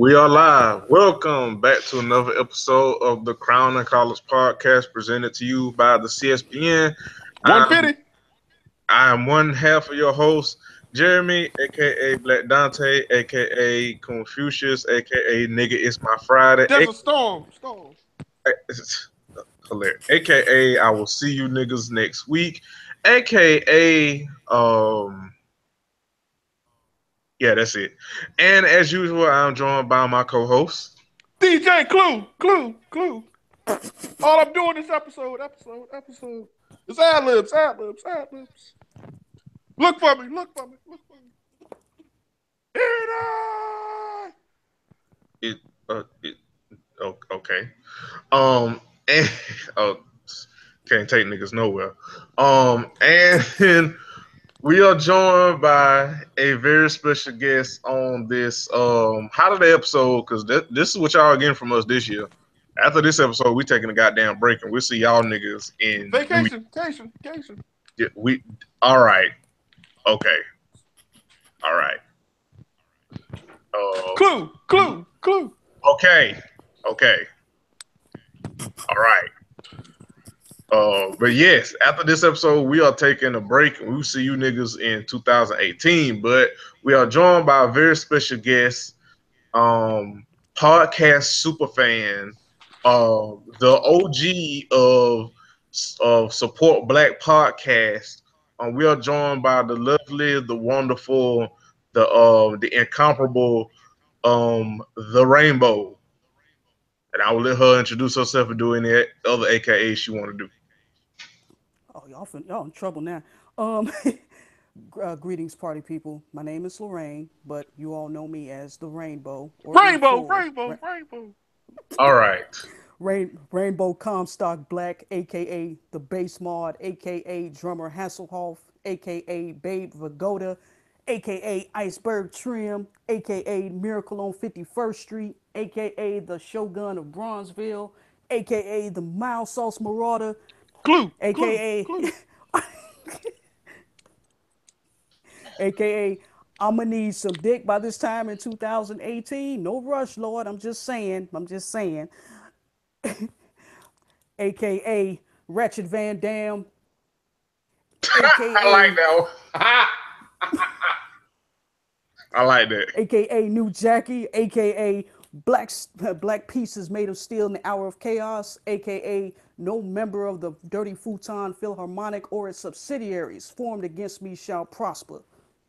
We are live. Welcome back to another episode of the Crown and College podcast presented to you by the CSPN. I'm 150. I'm one half of your host, Jeremy, aka Black Dante, aka Confucius, aka Nigga It's My Friday, There's a storm. Storm. it's hilarious, aka I will see you niggas next week, aka yeah, that's it. And as usual, I'm joined by my co-host. DJ Clue. Clue. Clue. All I'm doing this episode. It's ad libs. Look for me. Look for me. Look for me. Here it It, it okay. And oh, can't take niggas nowhere. And we are joined by a very special guest on this holiday episode because this is what y'all getting from us this year. After this episode, we taking a goddamn break and we'll see y'all niggas in New Vacation. Year. We all right, okay, all right. Clue. Okay, okay, all right. But yes, after this episode, we are taking a break and we'll see you niggas in 2018. But we are joined by a very special guest, podcast super fan, the OG of Support Black Podcast. We are joined by the lovely, the wonderful, the incomparable, the Rainbow. And I will let her introduce herself and do any other AKA she want to do. Oh, y'all in trouble now. Um, greetings, party people. My name is Lorraine, but you all know me as the Rainbow or in full Rainbow. All right. Rainbow Comstock Black, aka the Bass Mod, aka Drummer Hasselhoff, aka Babe Vagoda, aka Iceberg Trim, aka Miracle on 51st Street, aka the Shogun of Bronzeville, aka the Mild Sauce Marauder, aka Clue. aka I'ma need some dick by this time in 2018. No rush, Lord. I'm just saying. aka Ratchet Van Dam, I like aka that one. I like that. aka New Jackie, aka Black Pieces Made of Steel in the Hour of Chaos, aka no member of the Dirty Futon Philharmonic or its subsidiaries formed against me shall prosper.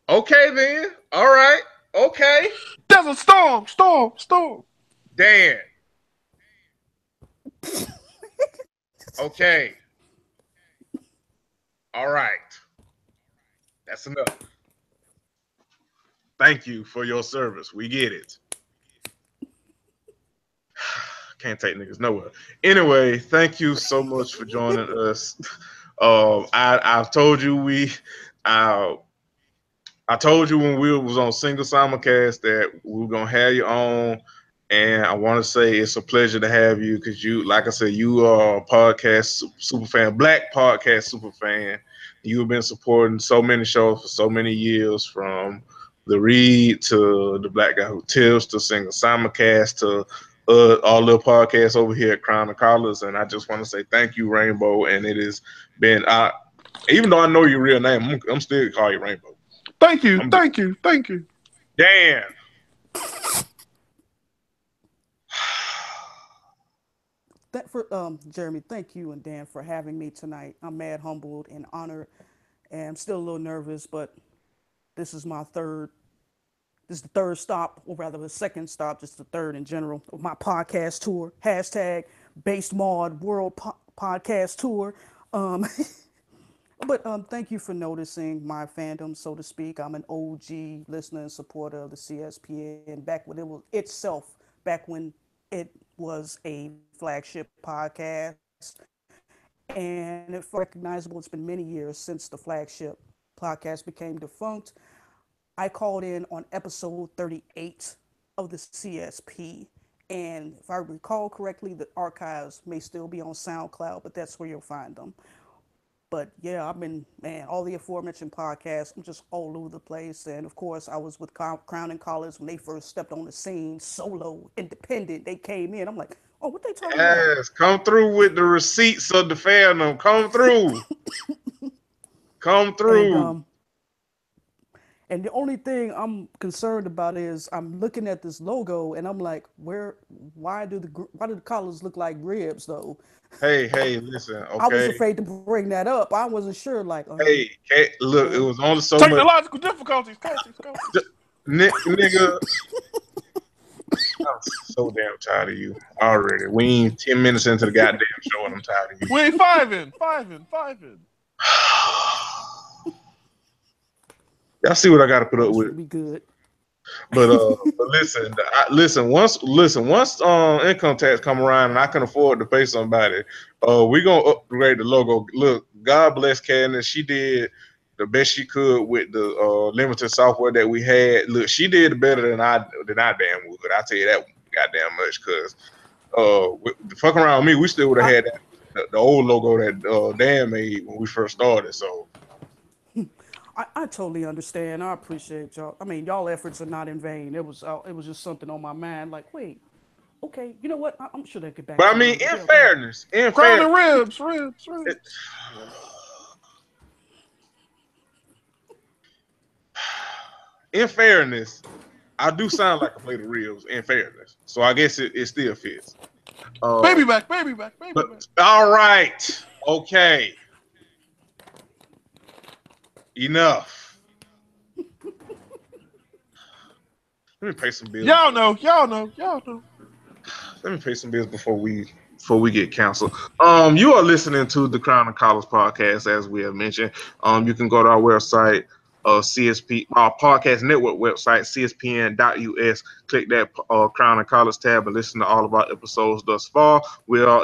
Okay then. All right. Okay. There's a storm. Dan. Okay. All right. That's enough. Thank you for your service. We get it. Can't take niggas nowhere. Anyway, thank you so much for joining us. I've told you I I told you when we was on single simulcast that we were gonna have you on, and I want to say it's a pleasure to have you because you, like I said, you are a podcast super fan, Black podcast super fan. You've been supporting so many shows for so many years, from the Read to the Black Guy Who Tips to single simulcast to all the podcasts over here at Crown and Collars. And I just want to say thank you, Rainbow. And it has been, even though I know your real name, I'm still call you Rainbow. Thank you. I'm Thank you. Thank you. Dan. That for Jeremy, thank you and Dan for having me tonight. I'm mad humbled and honored, and I'm still a little nervous, but this is my third. This is the third stop, or rather the second stop, just the third in general of my podcast tour. Hashtag Based Mod World Podcast Tour. Um, but thank you for noticing my fandom, so to speak. I'm an OG listener and supporter of the CSPN back when it was itself, back when it was a flagship podcast. And if recognizable, it's been many years since the flagship podcast became defunct. I called in on episode 38 of the CSP. And if I recall correctly, the archives may still be on SoundCloud, but that's where you'll find them. But yeah, I've been, man, all the aforementioned podcasts. I'm just all over the place. And of course, I was with Crown and Collars when they first stepped on the scene, solo, independent. They came in. I'm like, oh, what they talking about? Yes, come through with the receipts of the fandom. Come through. Come And through. and the only thing I'm concerned about is I'm looking at this logo and I'm like, why do the collars look like ribs though? Hey, listen, I was okay. afraid to bring that up. I wasn't sure. Like, Hey, look, it was only so much. Technological difficulties. Coaches. Nigga, I'm so damn tired of you already. We ain't 10 minutes into the goddamn show and I'm tired of you. We ain't five in. Y'all see what I got to put up this with. would be good. But once income tax come around and I can afford to pay somebody, we gonna upgrade the logo. Look, God bless Candace. She did the best she could with the limited software that we had. Look, she did better than I damn would. I tell you that goddamn much, cause fuck around with me, we still would have had the old logo that Dan made when we first started. So. I totally understand. I appreciate y'all. I mean, y'all efforts are not in vain. It was just something on my mind. Like, wait, okay, you know what? I'm sure they'll get back But to I me. mean, Yeah, okay. Crown and ribs. In fairness, I do sound like a plate of ribs. In fairness, so I guess it still fits. Baby back. But all right, okay, enough. Let me pay some bills. Y'all know. Let me pay some bills before we get canceled. You are listening to the Crown and College podcast, as we have mentioned. You can go to our website, CSP, our podcast network website, cspn.us. Click that Crown and College tab and listen to all of our episodes thus far.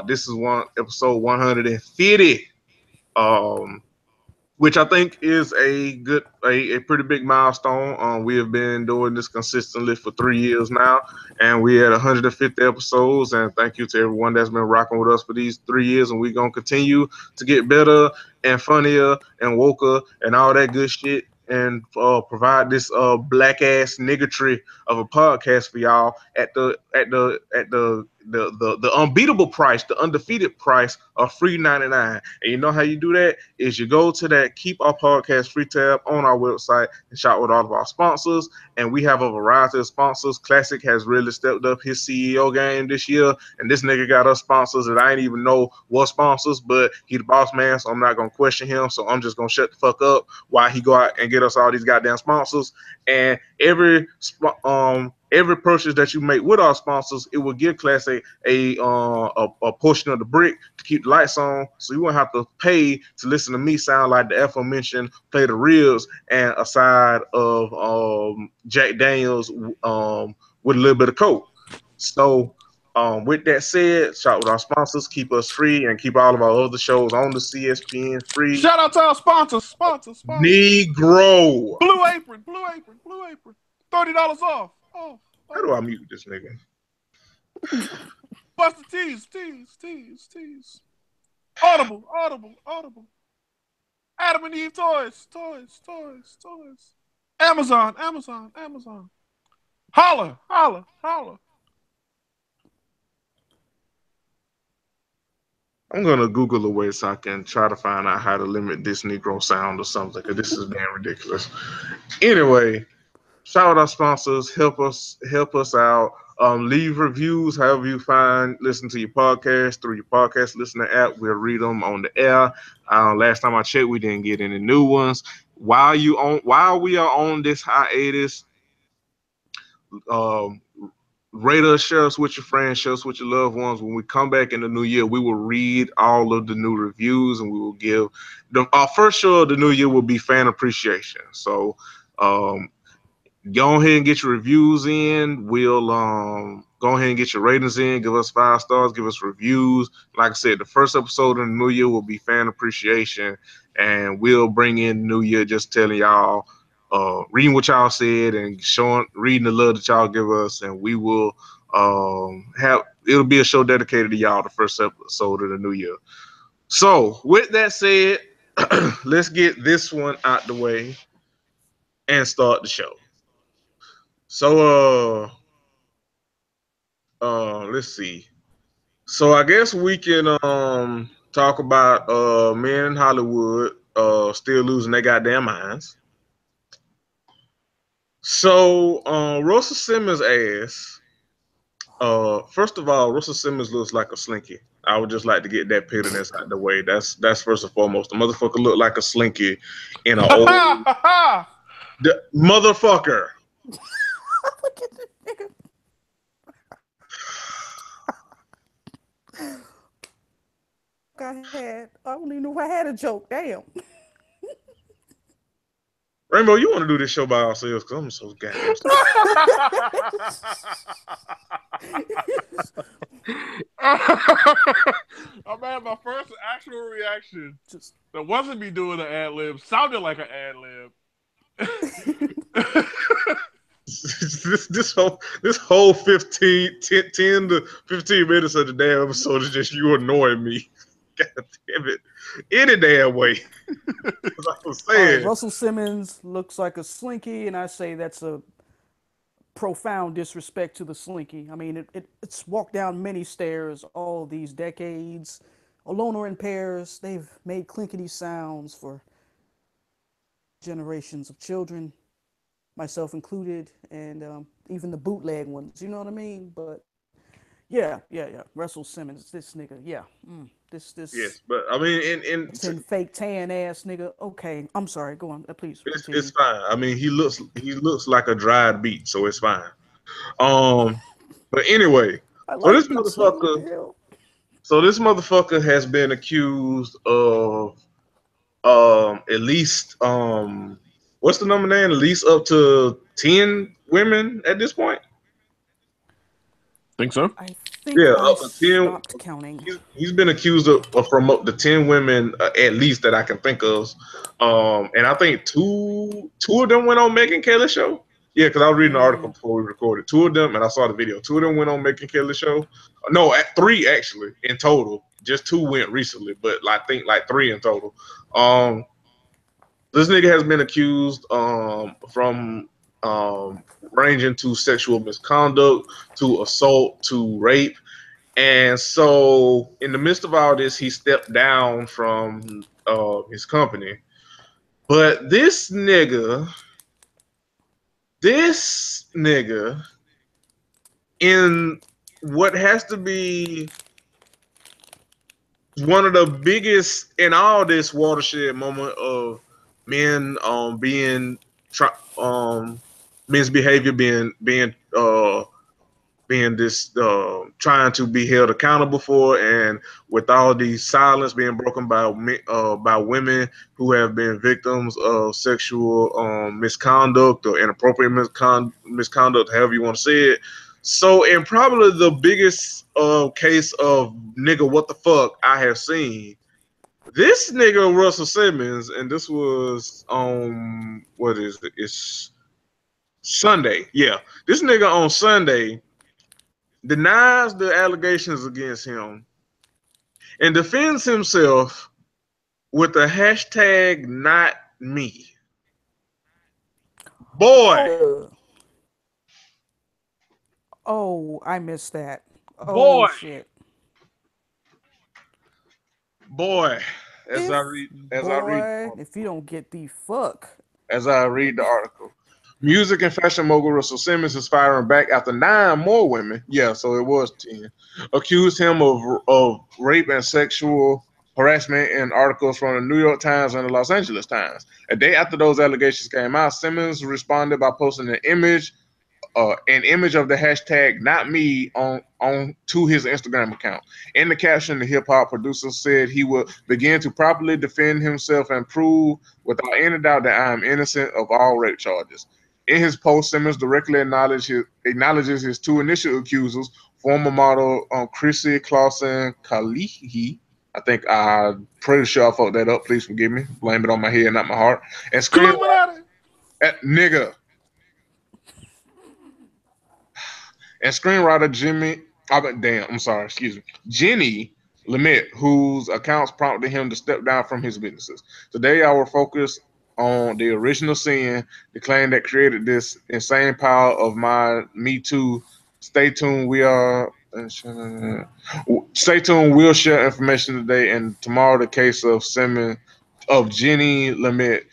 This is episode 150. Which I think is a pretty big milestone. We have been doing this consistently for 3 years now, and we had 150 episodes. And thank you to everyone that's been rocking with us for these 3 years. And we're gonna continue to get better and funnier and woker and all that good shit, and provide this black ass niggatry of a podcast for y'all at the unbeatable price, the undefeated price of free 99. And you know how you do that is you go to that Keep Our Podcast Free tab on our website and shop with all of our sponsors. And we have a variety of sponsors. Classic has really stepped up his CEO game this year, and this nigga got us sponsors that I ain't even know what sponsors, but he the boss man, so I'm not gonna question him. So I'm just gonna shut the fuck up while he go out and get us all these goddamn sponsors. And every purchase that you make with our sponsors, it will give Classic a portion of the brick to keep the lights on, so you won't have to pay to listen to me sound like the aforementioned play the ribs and a side of Jack Daniels with a little bit of coke. So with that said, shout with our sponsors, keep us free, and keep all of our other shows on the CSPN free. Shout out to our sponsors. Negro. Blue Apron. $30 off. How do I mute this nigga? Buster Tees. Audible. Adam and Eve toys. Amazon. Holla. I'm gonna Google a way so I can try to find out how to limit this Negro sound or something, because this is damn ridiculous. Anyway, shout out our sponsors, help us out. Leave reviews however you listen to your podcast through your podcast listener app. We'll read them on the air. Last time I checked, we didn't get any new ones. While we are on this hiatus, rate us, share us with your friends, share us with your loved ones. When we come back in the new year, we will read all of the new reviews, and we will give our first show of the new year will be fan appreciation. So go ahead and get your reviews in. We'll go ahead and get your ratings in. Give us 5 stars. Give us reviews. Like I said, the first episode in the new year will be fan appreciation, and we'll bring in the new year just telling y'all, reading what y'all said and reading the love that y'all give us, and we will it'll be a show dedicated to y'all the first episode of the new year. So with that said, let's get this one out the way and start the show. So let's see. So I guess we can talk about men in Hollywood still losing their goddamn minds. So Russell Simmons ass. First of all, Russell Simmons looks like a slinky. I would just like to get that pettiness out the way. That's first and foremost. The motherfucker look like a slinky in an old the motherfucker. Look at this nigga. I don't even know if I had a joke. Damn. Rainbow, you want to do this show by ourselves? Because I'm so goddamn. Oh man, my first actual reaction that wasn't me doing an ad lib sounded like an ad lib. this whole 10 to 15 minutes of the damn episode is just you annoying me. God damn it. Any damn way. As I was saying. Russell Simmons looks like a slinky, and I say that's a profound disrespect to the slinky. I mean, it's walked down many stairs all these decades. Alone or in pairs, they've made clinkety sounds for generations of children, myself included, and even the bootleg ones. You know what I mean? But yeah. Russell Simmons, this nigga, yeah. This. Yes, but I mean, in fake tan ass nigga. Okay, I'm sorry. Go on, please. It's fine. I mean, he looks like a dried beet, so it's fine. But anyway, so this motherfucker has been accused of at least what's the number name? At least up to 10 women at this point. Think so? I think up to 10. Stopped counting. He's been accused of from up to 10 women at least that I can think of. And I think two of them went on Megyn Kelly's show. Yeah, because I was reading the article before we recorded. Two of them, and I saw the video. Two of them went on Megyn Kelly's show. No, three actually in total. Just two went recently, but I think like three in total. This nigga has been accused from ranging to sexual misconduct, to assault, to rape. And so in the midst of all this, he stepped down from his company. But this nigga in what has to be one of the biggest in all this watershed moment of men men's behavior being this trying to be held accountable for, and with all these silence being broken by women who have been victims of sexual misconduct or inappropriate misconduct, however you want to say it. So, in probably the biggest case of nigga what the fuck I have seen, this nigga Russell Simmons, and this was on what is it? It's Sunday. Yeah, this nigga on Sunday denies the allegations against him and defends himself with the hashtag not me. Boy. Oh, I missed that. Boy. Oh, shit. Boy. As I read, if you don't get the fuck. As I read the article. Music and fashion mogul Russell Simmons is firing back after 9 more women, yeah, so it was 10, accused him of rape and sexual harassment in articles from the New York Times and the Los Angeles Times. A day after those allegations came out, Simmons responded by posting an image of the hashtag not me on to his Instagram account. In the caption, the hip-hop producer said he would begin to properly defend himself and prove without any doubt that I am innocent of all rape charges. In his post, Simmons directly acknowledges his 2 initial accusers, former model Chrissy Clausen Kalihi. I think I'm pretty sure I fucked that up. Please forgive me. Blame it on my head, not my heart. And screenwriter nigga. And screenwriter Jenny Lamette, whose accounts prompted him to step down from his businesses. Today, I will focus on the original sin, the claim that created this insane pile of my Me Too. Stay tuned. Stay tuned. We'll share information today and tomorrow. The case of Jenny Lamette.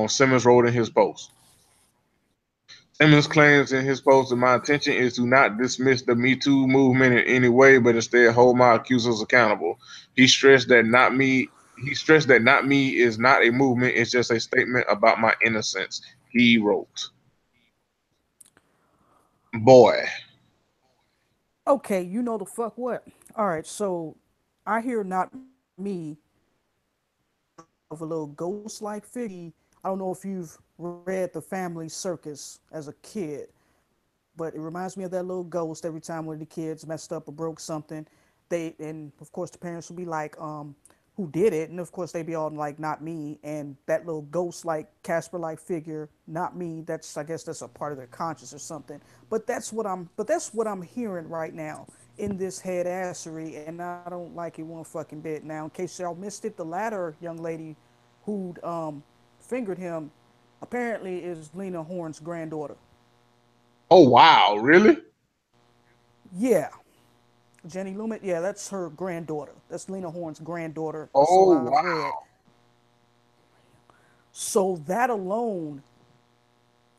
Simmons wrote in his post. Simmons claims in his post that my intention is to not dismiss the Me Too movement in any way, but instead hold my accusers accountable. He stressed that not me. He stressed that not me is not a movement; it's just a statement about my innocence. He wrote, "Boy, Okay, you know the fuck what? All right, so I hear not me of a little ghost-like figure. I don't know if you've read The Family Circus as a kid, but it reminds me of that little ghost. Every time one of the kids messed up or broke something, and of course the parents would be like, who did it? And of course they'd be all like, not me. And that little ghost like Casper like figure, not me. That's, I guess that's a part of their conscience or something. But that's what I'm hearing right now in this head assery, and I don't like it one fucking bit. Now, in case y'all missed it, the latter young lady who'd fingered him apparently is Lena Horne's granddaughter. oh wow, really? Yeah, Jenny Lumet. Yeah, that's her granddaughter. That's Lena Horne's granddaughter. So Oh I've wow." read. So that alone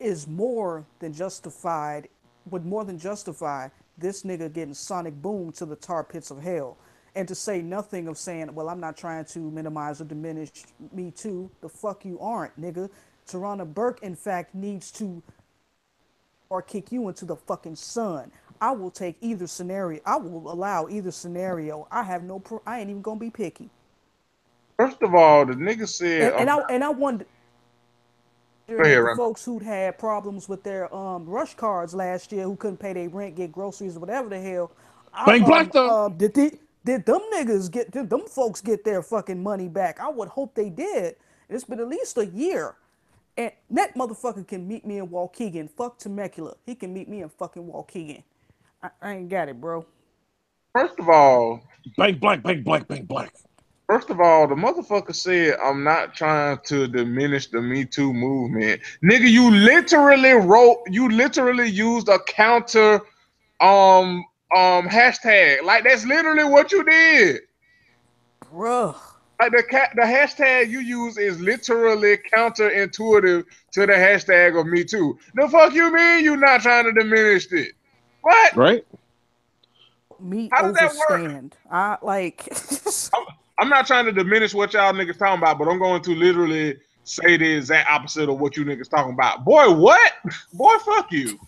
is more than justified, would more than justify this nigga getting sonic boom to the tar pits of hell. And to say nothing of saying, well, I'm not trying to minimize or diminish Me Too. The fuck you aren't, nigga. Tarana Burke, in fact, needs to or kick you into the fucking sun. I will take either scenario. I will allow either scenario. I have no. I ain't even gonna be picky. First of all, the nigga said, And I wonder "Go ahead, if the Ron." folks who'd had problems with their rush cards last year, who couldn't pay their rent, get groceries, or whatever the hell, Bank black though. did them niggas get did them folks get their fucking money back? I would hope they did. It's been at least a year. And that motherfucker can meet me in Waukegan. Fuck Temecula. He can meet me in fucking Waukegan. I ain't got it, bro. First of all, Bank black, bank black, bank black. First of all, the motherfucker said, I'm not trying to diminish the Me Too movement. Nigga, you literally used a counter hashtag. Like that's literally what you did. Bruh. Like the hashtag you use is literally counterintuitive to the hashtag of Me Too. The fuck you mean you not trying to diminish it? What? Right? Me How does that work? overstand. I like I'm not trying to diminish what y'all niggas talking about, but I'm going to literally say the exact opposite of what you niggas talking about. Boy, what? Boy, fuck you.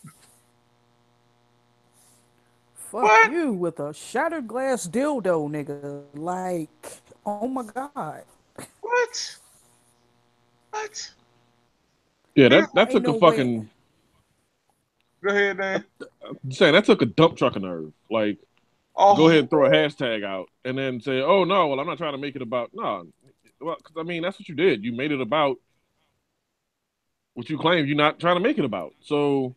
fuck What? you with a shattered glass dildo, nigga. Like, oh my god. What? What? Yeah, Niggas, that Ain't took a no way. fucking go ahead, Dan. saying that took a dump truck of nerve. Like, go ahead Oh, and throw a hashtag out and then say, "Oh no, well I'm not trying to make it about no." Well, because I mean that's what you did. You made it about what you claim you're not trying to make it about. So,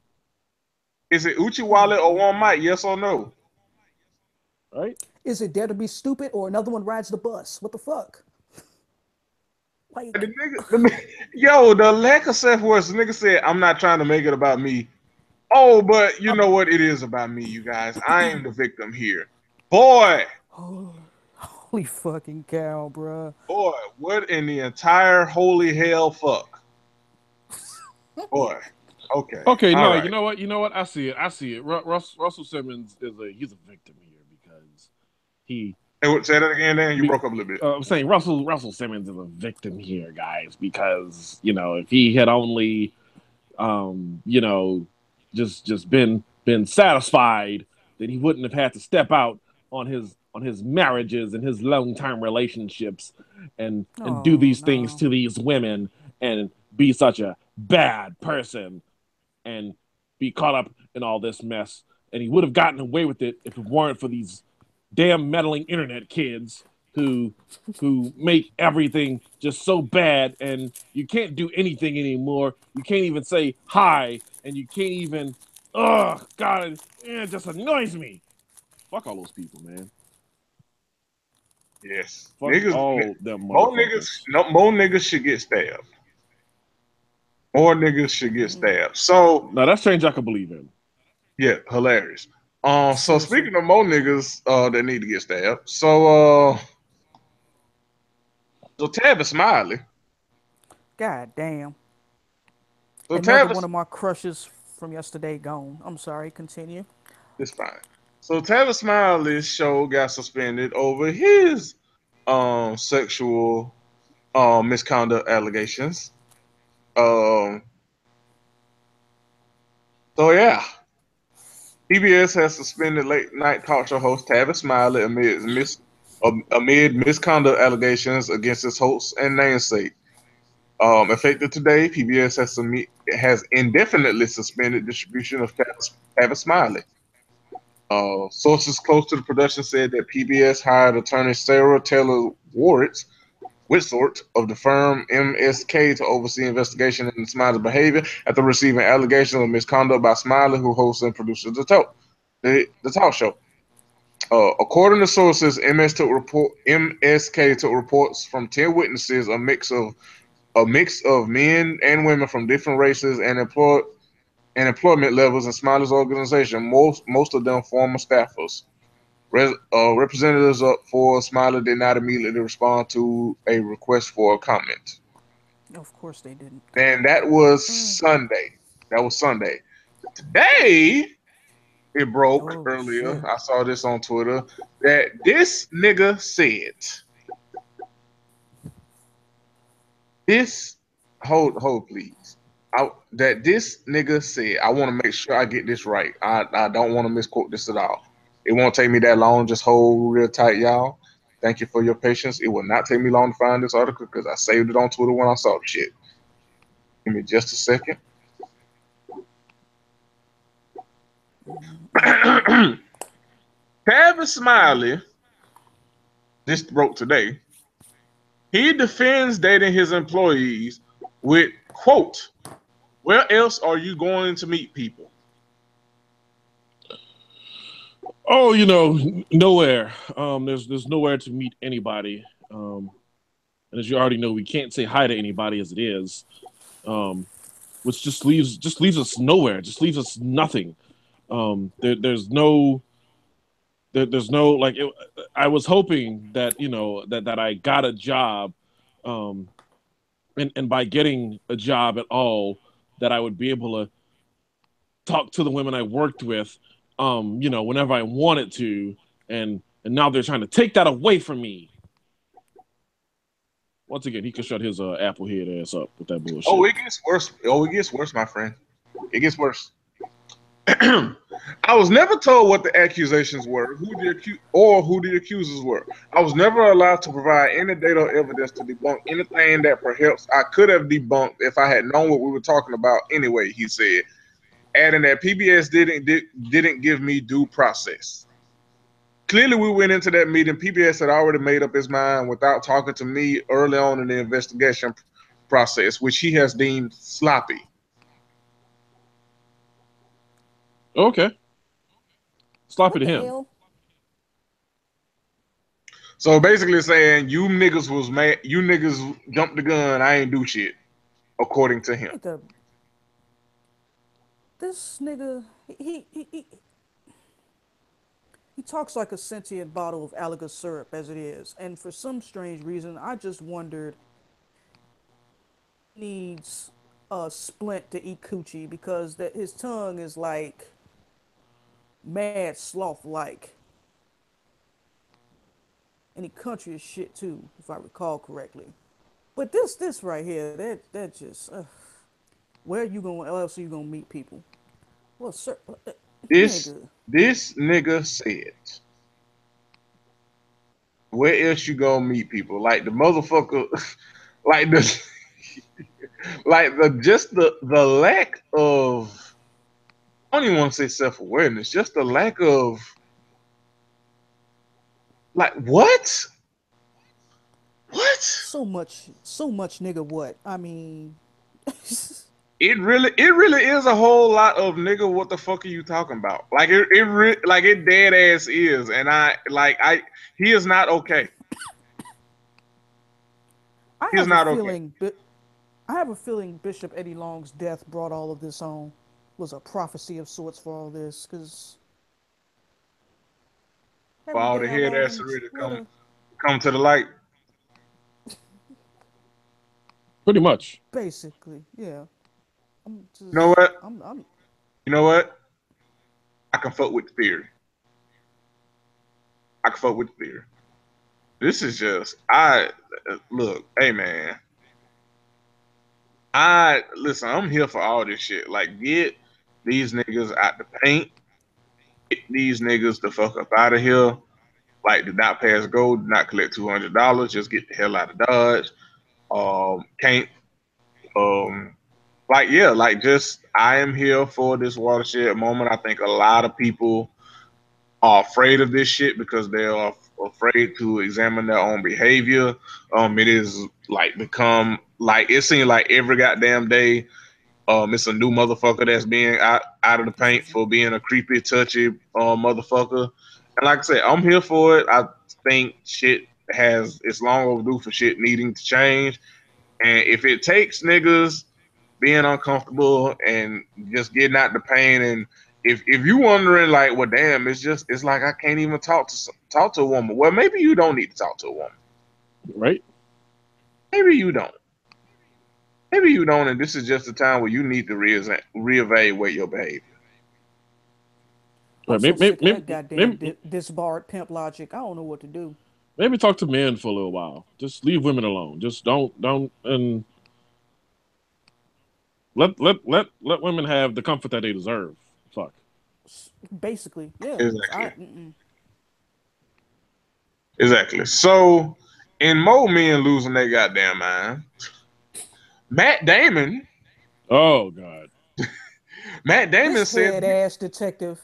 is it Uchi Wallet or One Mike? Yes or no? right? Is it Dare to Be Stupid or another one rides the bus? What the fuck? The Like, nigga, yo, the lack of self worth. The nigga said, "I'm not trying to make it about me." Oh, but you I'm, know what? It is about me, you guys. I am the victim here. Boy, holy fucking cow, bruh. boy, what in the entire holy hell fuck? Boy, okay, Okay, all no, right. you know what? I see it. I see it. Russell Simmons he's a victim here because he. Hey, say that again, Dan. You broke up a little bit. I'm saying Russell Simmons is a victim here, guys, because if he had only, you know, just been satisfied, then he wouldn't have had to step out on his marriages and his long term relationships and do Oh these things no. to these women and be such a bad person and be caught up in all this mess. And he would have gotten away with it if it weren't for these damn meddling internet kids who make everything just so bad, and you can't do anything anymore. You can't even say hi, and you can't even. Oh God, it just annoys me. Fuck all those people, man. Yes, Fuck niggas. all them More niggas. motherfuckers. No, more niggas should get stabbed. More niggas should get stabbed. So Now that's change I can believe in. yeah, hilarious. So Seriously. speaking of more niggas that need to get stabbed, so Tavis Smiley. God damn. So Another one Tavis of my crushes from yesterday gone. I'm sorry, continue. is fine. So Tavis Smiley's show got suspended over his sexual misconduct allegations. Um, so yeah, PBS has suspended late night talk show host Tavis Smiley amid misconduct allegations against his host and namesake. Effective today, PBS has indefinitely suspended distribution of Tavis Smiley. Sources close to the production said that PBS hired attorney Sarah Taylor Whitsort of the firm MSK to oversee investigation into Smiley's behavior after receiving allegations of misconduct by Smiley, who hosts and produces the talk show. According to sources, MSK took reports from 10 witnesses, a mix of men and women from different races and employment levels in Smiley's organization. Most of them former staffers. Representatives up for Smiley did not immediately respond to a request for a comment. Of course they didn't. And that was Sunday. That was Sunday. Today, it broke Oh earlier. shit. I saw this on Twitter that this nigga said, this, hold please. That this nigga said, I want to make sure I get this right. I don't want to misquote this at all. It won't take me that long. Just hold real tight, y'all. Thank you for your patience. It will not take me long to find this article because I saved it on Twitter when I saw the shit. Give me just a second. Tavis Smiley, this broke today. He defends dating his employees with, quote, "Where else are you going to meet people?" Oh, nowhere. There's nowhere to meet anybody. And as you already know, we can't say hi to anybody as it is, which just leaves us nowhere. Just leaves us nothing. There's no like. I was hoping that that I got a job, and by getting a job at all, that I would be able to talk to the women I worked with, whenever I wanted to, and now they're trying to take that away from me. Once again, he can shut his apple head ass up with that bullshit. Oh, it gets worse. Oh, it gets worse, my friend. It gets worse. I was never told what the accusations were, who the accusers were. I was never allowed to provide any data or evidence to debunk anything that perhaps I could have debunked if I had known what we were talking about anyway, he said, adding that PBS didn't give me due process. Clearly, we went into that meeting. PBS had already made up his mind without talking to me early on in the investigation process, which he has deemed sloppy. Okay. Sloppy to him. Hell? So basically saying you niggas was mad, you niggas jumped the gun, I ain't do shit, according to him. This nigga, he talks like a sentient bottle of Alaga syrup as it is, and for some strange reason, I just wondered needs a splint to eat coochie because that his tongue is like mad sloth like. And he country as shit too, if I recall correctly. But this right here, that just where you going? Else are you gonna meet people? Well, sir, This nigga. nigga said, where else you gonna meet people? Like the motherfucker, like the like the lack of, I don't even want to say self-awareness, just the lack of, like, what? So much, nigga. What? I mean, It really is a whole lot of nigga. What the fuck are you talking about? Like it dead ass is, and he is not okay. I He's have a not okay. feeling, I have a feeling Bishop Eddie Long's death brought all of this on. Was a prophecy of sorts for all this, because For every all day the I head log ass in to Twitter, come to the light. Pretty much. basically, yeah. You know what? I'm You know what? I can fuck with the theory. I can fuck with the theory. This is just I look, hey man. I listen, I'm here for all this shit. Like get these niggas out the paint, get these niggas the fuck up out of here. Like do not pass go, do not collect $200, just get the hell out of Dodge. Can't like yeah, like just I am here for this watershed moment. I think a lot of people are afraid of this shit because they are afraid to examine their own behavior. It is like become like it seems like every goddamn day, it's a new motherfucker that's being out of the paint for being a creepy, touchy motherfucker. And like I said, I'm here for it. I think shit has it's long overdue for shit needing to change. And if it takes niggas being uncomfortable and just getting out the pain, and if you wondering like, well, damn, it's like I can't even talk to a woman. Well, maybe you don't need to talk to a woman. Right? Maybe you don't. Maybe you don't, and this is just a time where you need to reevaluate your behavior. I'm Right. so sick of that goddamn Maybe, disbarred pimp logic. I don't know what to do. maybe talk to men for a little while. Just leave women alone. Just don't and let women have the comfort that they deserve. Fuck. Basically, yeah. Exactly. Exactly. So, in more men losing their goddamn mind, Matt Damon. Oh God. Matt Damon This said head ass detective.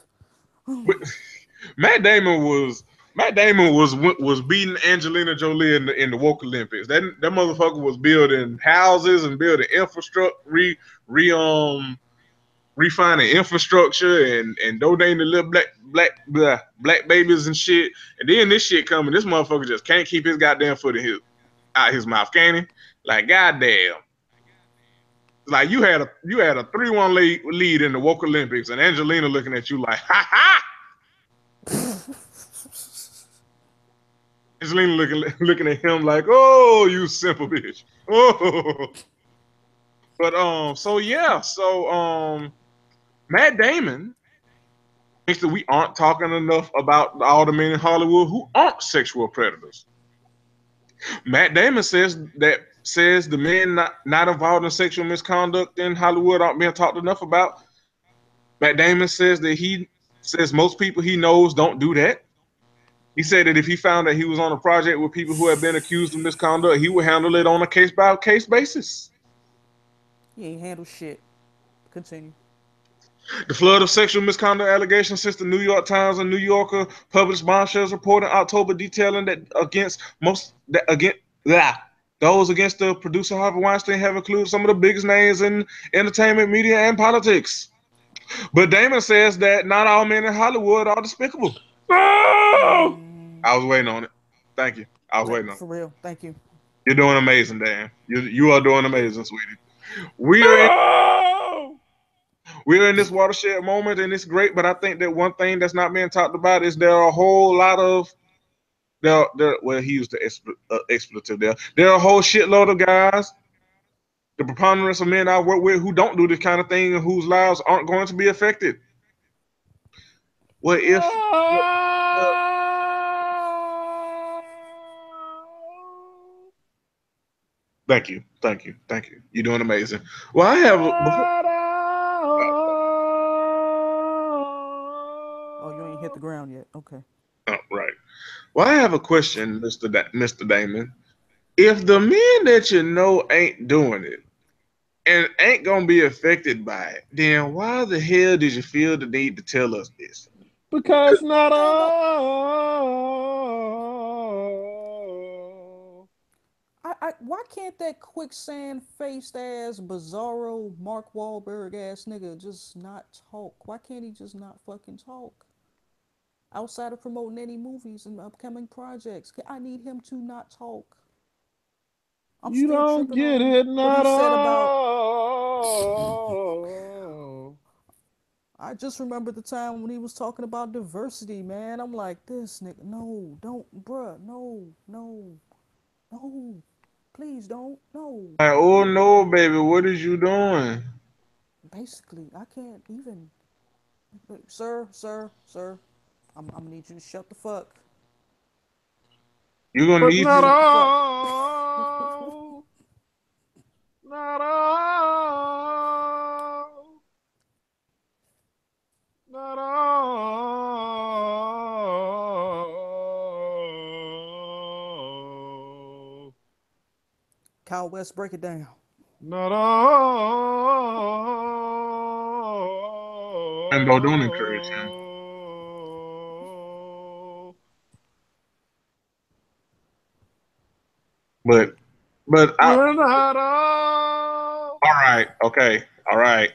Matt Damon was Matt Damon was beating Angelina Jolie in the Woke Olympics. That motherfucker was building houses and building infrastructure, refining infrastructure and donating to little black babies and shit. And then this shit coming, this motherfucker just can't keep his goddamn foot in out his mouth, can he? Like goddamn. Like you had a 3-1 lead in the Woke Olympics, and Angelina looking at you like, ha ha. Angelina looking at him like, oh, you simple bitch. Oh, but so yeah, so Matt Damon thinks that we aren't talking enough about all the men in Hollywood who aren't sexual predators. Matt Damon says the men not involved in sexual misconduct in Hollywood aren't being talked enough about. Matt Damon says that he says most people he knows don't do that. He said that if he found that he was on a project with people who had been accused of misconduct, he would handle it on a case by case basis. He ain't handle shit. Continue. The flood of sexual misconduct allegations since the New York Times and New Yorker published bombshells report in October detailing that those against the producer Harvey Weinstein have included some of the biggest names in entertainment, media, and politics. But Damon says that not all men in Hollywood are despicable. Oh! I was waiting on it. Thank you. I was waiting on it. For real. Thank you. You're doing amazing, Dan. You are doing amazing, sweetie. We are in No! we're in this watershed moment, and it's great. But I think that one thing that's not being talked about is there are a whole lot of well, he used the expletive there. There are a whole shitload of guys, the preponderance of men I work with who don't do this kind of thing and whose lives aren't going to be affected. What if? Well, thank you, thank you, thank you. You're doing amazing. Well, I have before. Oh, you ain't hit the ground yet. Okay. Oh, right. Well, I have a question, Mr. Damon. If the men that you know ain't doing it and ain't gonna be affected by it, then why the hell did you feel the need to tell us this? Because not Man, don't. all. Why can't that quicksand faced ass bizarro Mark Wahlberg ass nigga just not talk? Why can't he just not fucking talk? Outside of promoting any movies and upcoming projects, I need him to not talk. I'm You still don't tripping get on it, what he not said about. all. I just remember the time when he was talking about diversity, man. I'm like, this nigga, no, don't, bruh, no, no, no, please don't, no. Like, oh no, baby, what is you doing? Basically, I can't even. Sir, I'm gonna need you to shut the fuck. You're gonna But need not to. Shut the fuck. all. Not all. Not all. Kyle West, break it down. Not Rainbow, don't encourage him. all. But You're not all. all right, okay, all right.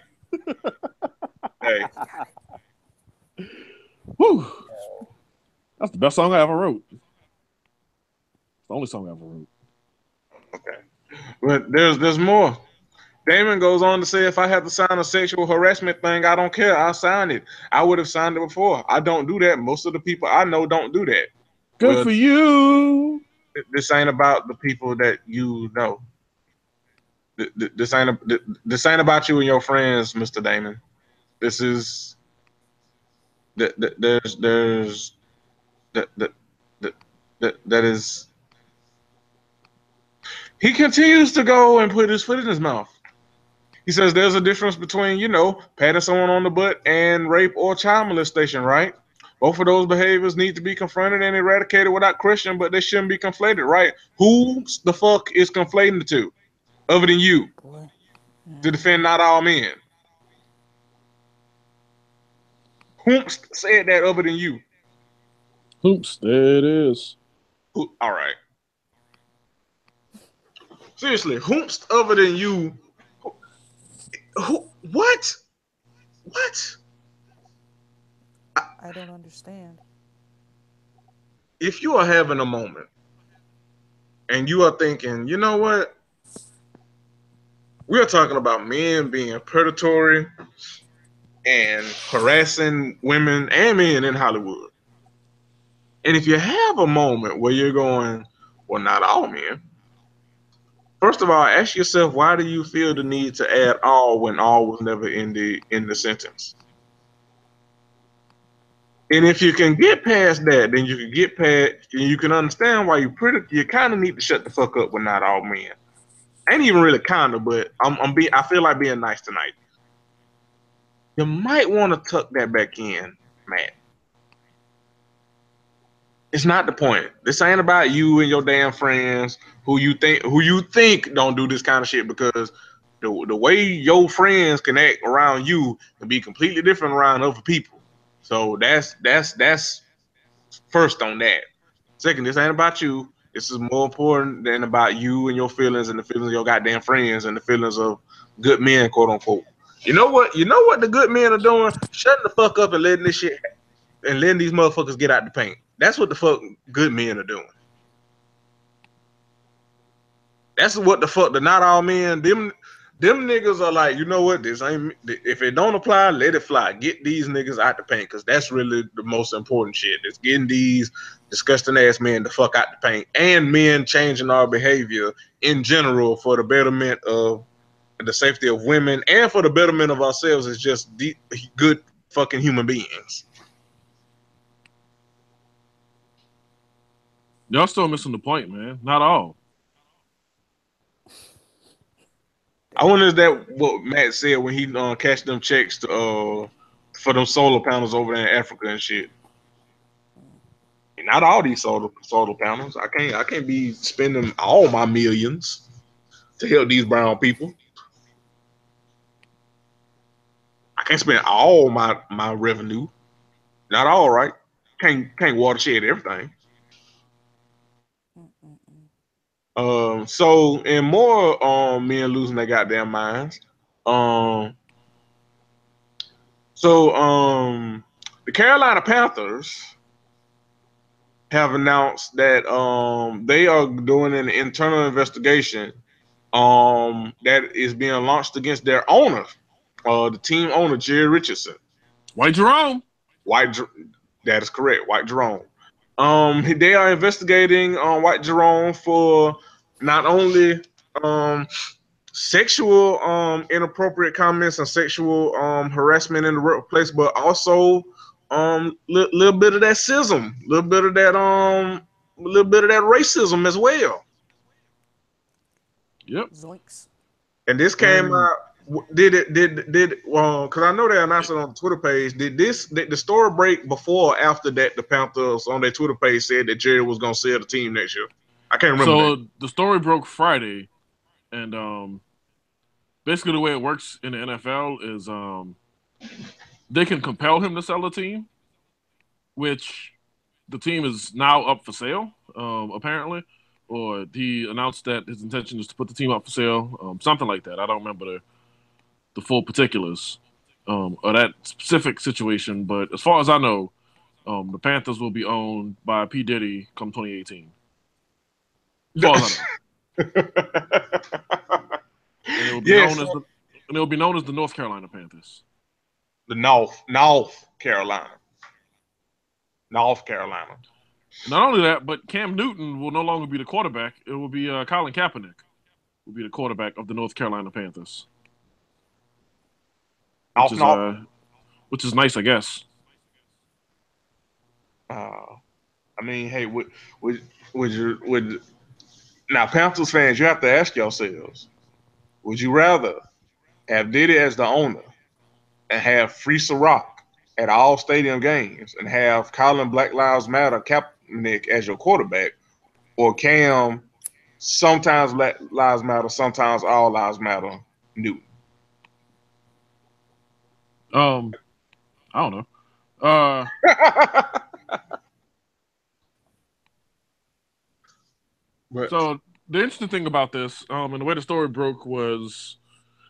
Hey, Whew. That's the best song I ever wrote. It's the only song I ever wrote. okay. But there's more. Damon goes on to say, if I have to sign a sexual harassment thing, I don't care. I'll sign it. I would have signed it before. I don't do that. Most of the people I know don't do that. Good Well, for you. this ain't about the people that you know. This ain't about you and your friends, Mr. Damon. This is there's that that is. He continues to go and put his foot in his mouth. He says there's a difference between, patting someone on the butt and rape or child molestation, right? Both of those behaviors need to be confronted and eradicated without question, but they shouldn't be conflated, right? Who the fuck is conflating the two, other than you, Boy. to defend not all men? Who said that other than you? Oops, there it is. All right. Seriously, whomst other than you? Who? What? What? I don't understand. If you are having a moment and you are thinking, you know what? We are talking about men being predatory and harassing women and men in Hollywood. And if you have a moment where you're going, well, not all men. First of all, ask yourself, why do you feel the need to add all when all was never in the sentence? And if you can get past that, then you can get past, and you can understand why you kind of need to shut the fuck up with not all men. Ain't even really kind of, but I feel like being nice tonight. You might want to tuck that back in, Matt. It's not the point. This ain't about you and your damn friends who you think don't do this kind of shit, because the way your friends can act around you can be completely different around other people. So that's first on that. Second, this ain't about you. This is more important than about you and your feelings and the feelings of your goddamn friends and the feelings of good men, quote unquote. You know what? You know what the good men are doing? Shutting the fuck up and letting this shit and letting these motherfuckers get out the paint. That's what the fuck good men are doing. That's what the fuck the not all men, them niggas are like, you know what, this ain't, if it don't apply, let it fly. Get these niggas out the paint, because that's really the most important shit. It's getting these disgusting ass men the fuck out the paint, and men changing our behavior in general for the betterment of the safety of women and for the betterment of ourselves as just good fucking human beings. Y'all still missing the point, man. Not all. I wonder if that what Matt said when he cashed them checks for them solar panels over there in Africa and shit. Not all these solar panels. I can't be spending all my millions to help these brown people. I can't spend all my revenue. Not all, right? Can't watershed everything. Mm-mm-mm. So in more men losing their goddamn minds. Um so the Carolina Panthers have announced that they are doing an internal investigation that is being launched against their owner, the team owner Jerry Richardson. White Jerome. That is correct, White Jerome. They are investigating White Jerome for not only sexual inappropriate comments and sexual harassment in the workplace, but also little bit of that sism, little bit of that racism as well. Yep. Zoinks. And this came out. Because I know they announced it on the Twitter page. Did the story break before or after that the Panthers on their Twitter page said that Jerry was going to sell the team next year? I can't remember. So the story broke Friday, and basically the way it works in the NFL is they can compel him to sell the team, which the team is now up for sale, apparently. Or he announced that his intention is to put the team up for sale, something like that. I don't remember the full particulars of that specific situation, but as far as I know, the Panthers will be owned by P. Diddy come 2018. As far as I know. And it will be known as the North Carolina Panthers. The North Carolina. Not only that, but Cam Newton will no longer be the quarterback. It will be Colin Kaepernick will be the quarterback of the North Carolina Panthers. Which is nice, I guess. I mean, hey, now Panthers fans, you have to ask yourselves: would you rather have Diddy as the owner and have Free Ciroc at all stadium games and have Colin Black Lives Matter Kaepernick as your quarterback, or Cam sometimes Black Lives Matter, sometimes all lives matter Newton? I don't know. So the interesting thing about this, and the way the story broke was,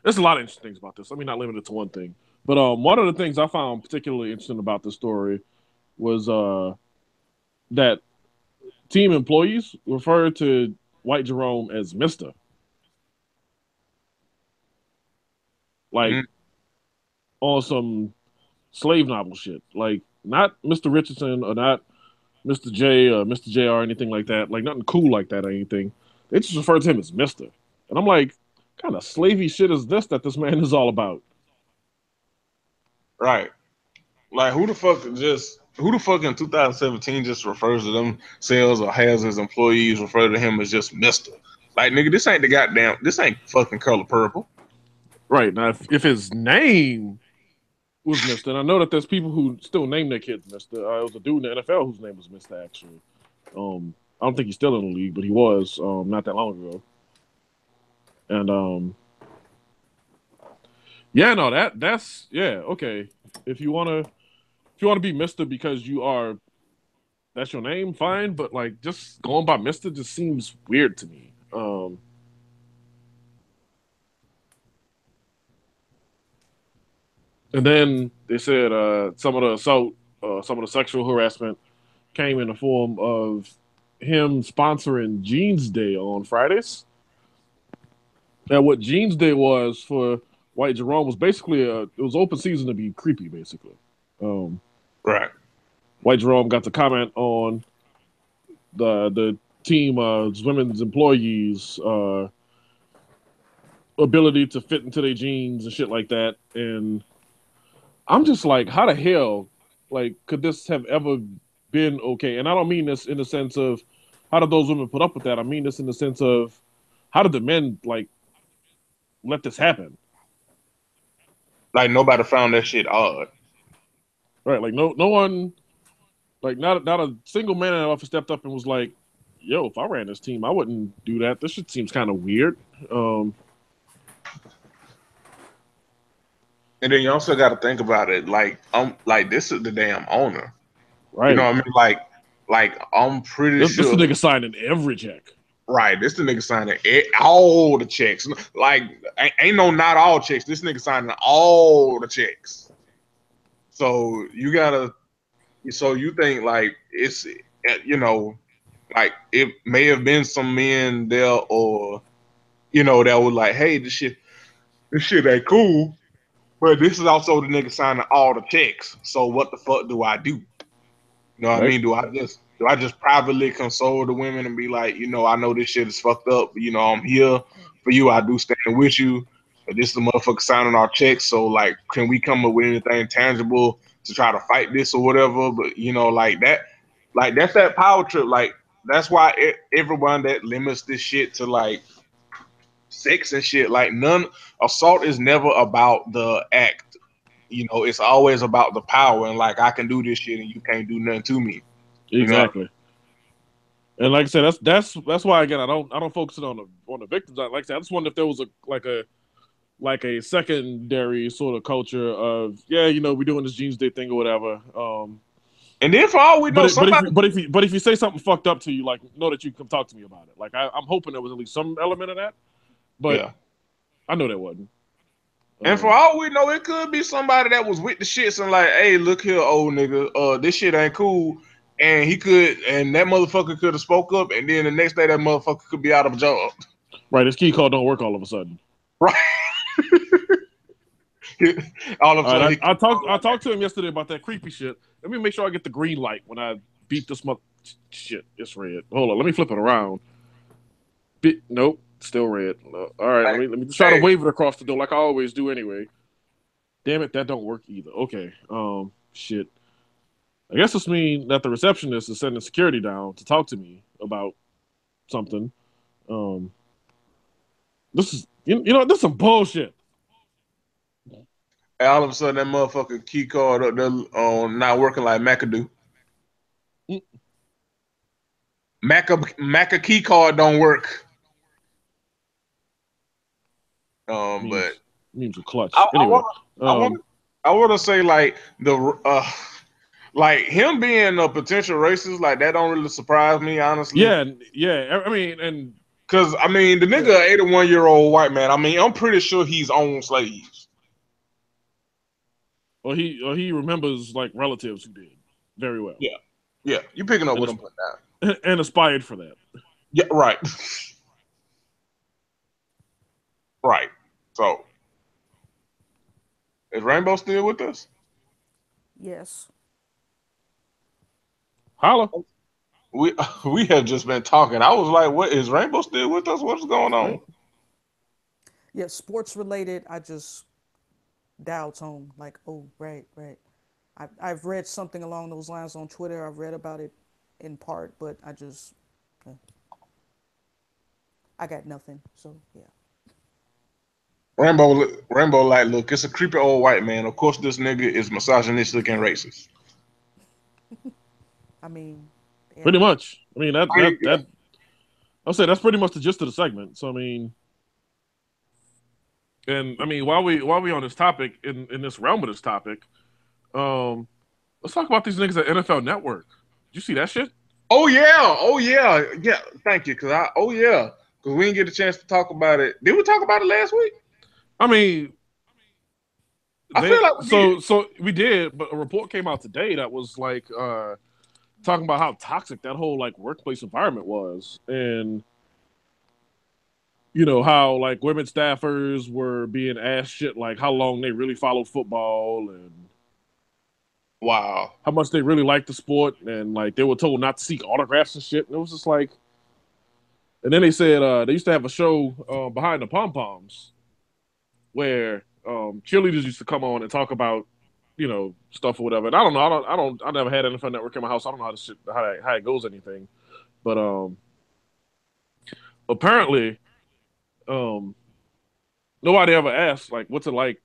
there's a lot of interesting things about this. Let me not limit it to one thing. But one of the things I found particularly interesting about this story was that team employees referred to White Jerome as Mr. Like on some slave novel shit. Like not Mr. Richardson or not Mr. J or Mr. J or anything like that. Like nothing cool like that or anything. They just refer to him as Mr. And I'm like, what kind of slavey shit is this that this man is all about? Right. Like who the fuck in 2017 just refers to themselves or has his employees refer to him as just Mr. Like nigga, this ain't fucking Color Purple. Right. Now if his name was Mr. And I know that there's people who still name their kids Mr. There was a dude in the NFL whose name was Mr. actually. I don't think he's still in the league, but he was not that long ago. And yeah, no, that's okay. If you wanna be Mr. because that's your name, fine. But like just going by Mr. just seems weird to me. And then they said some of the assault, some of the sexual harassment came in the form of him sponsoring Jeans Day on Fridays. And what Jeans Day was for White Jerome was basically it was open season to be creepy, basically. Right. White Jerome got to comment on the team women's employees' ability to fit into their jeans and shit like that. And I'm just like, how the hell, like, could this have ever been okay? And I don't mean this in the sense of how did those women put up with that? I mean this in the sense of how did the men like let this happen? Like nobody found that shit odd. Right, like no one, like not a single man in the office stepped up and was like, "Yo, if I ran this team, I wouldn't do that. This shit seems kind of weird." And then you also got to think about it, like this is the damn owner, right? You know what I mean? Like I'm pretty sure this nigga signing every check. Right, this the nigga signing all the checks. Like ain't no not all checks. This nigga signing all the checks. So you think like you know, like it may have been some men there, or that was like, hey, this shit ain't cool. But this is also the nigga signing all the checks. So what the fuck do I do? You know what I Right. mean? Do I just privately console the women and be like, I know this shit is fucked up, but I'm here for you. I do stand with you. But this is the motherfucker signing our checks. So like, can we come up with anything tangible to try to fight this or whatever? But like that, like that's that power trip. Like that's why everyone that limits this shit to like sex and shit, like none assault is never about the act. It's always about the power and like I can do this shit and you can't do nothing to me. You know, Exactly. And like I said, that's why again I don't focus it on the victims. Like I said, I just wonder if there was a secondary sort of culture of we're doing this Jeans Day thing or whatever. and then for all we know, somebody. But if you say something fucked up to you, like know that you come talk to me about it. Like I'm hoping there was at least some element of that, but Yeah. I know there wasn't. And for all we know, it could be somebody that was with the shits and like, hey, look here, old nigga, this shit ain't cool. And that motherfucker could have spoke up, and then the next day that motherfucker could be out of a job. Right, his key card don't work all of a sudden. Right. All of a sudden, I talked to him yesterday about that creepy shit. Let me make sure I get the green light when I beat this mother. Shit, it's red. Hold on, let me flip it around. Nope, still red. No. All right, let me try to wave it across the door like I always do anyway. Damn it, that don't work either. Okay, shit. I guess this means that the receptionist is sending security down to talk to me about something. This is this is some bullshit. And all of a sudden, that motherfucker key card up there not working like McAdoo. Maca key card don't work. But means a clutch. I Anyway, want to say like like him being a potential racist, like that don't really surprise me, honestly. Yeah. I mean, and because the nigga, 81-year-old white man. I mean, I'm pretty sure he's owned slaves. Or he remembers like relatives who did very well. Yeah. You picking up what I'm putting down, and aspired for that. Yeah, right. Right. So, is Rainbow still with us? Yes. Holla. We have just been talking. I was like, "What is Rainbow still with us? What's going on?" Yeah, sports related. I just dialed home. Like, oh, right. I've read something along those lines on Twitter. I've read about it in part, but I got nothing. So yeah. Rainbow, like, look, it's a creepy old white man. Of course, this nigga is misogynistic and racist. I mean, yeah. Pretty much. I mean that I'll say that's pretty much the gist of the segment. So I mean, and I mean while we on this topic in this realm of this topic, let's talk about these niggas at NFL Network. Did you see that shit? Oh yeah. Thank you, because we didn't get a chance to talk about it. Did we talk about it last week? I mean, I feel like we did, but a report came out today that was like talking about how toxic that whole like workplace environment was, and how like women staffers were being asked shit like how long they really followed football and wow, how much they really liked the sport, and like they were told not to seek autographs and shit. And it was just like, and then they said they used to have a show behind the pom poms where cheerleaders used to come on and talk about stuff or whatever. And I don't know, I never had NFL Network in my house. I don't know how it goes anything, but apparently nobody ever asked like what's it like,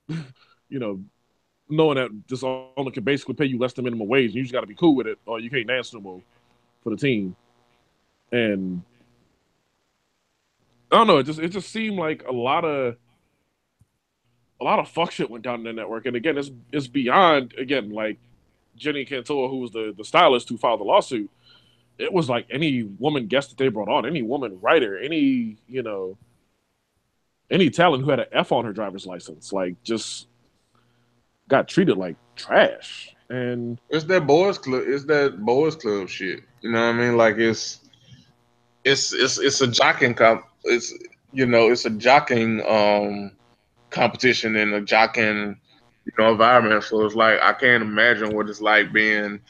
knowing that this owner can basically pay you less than minimum wage. And you just got to be cool with it, or you can't dance no more for the team. And I don't know, it just seemed like a lot of fuck shit went down in the network. And again, it's beyond again like Jenny Cantor, who was the stylist who filed the lawsuit. It was like any woman guest that they brought on, any woman writer, any talent who had an F on her driver's license, like just got treated like trash. And It's that boys club. It's that boys club shit. You know what I mean? Like it's a jocking comp. It's it's a jocking competition and a jocking environment. So it's like I can't imagine what it's like being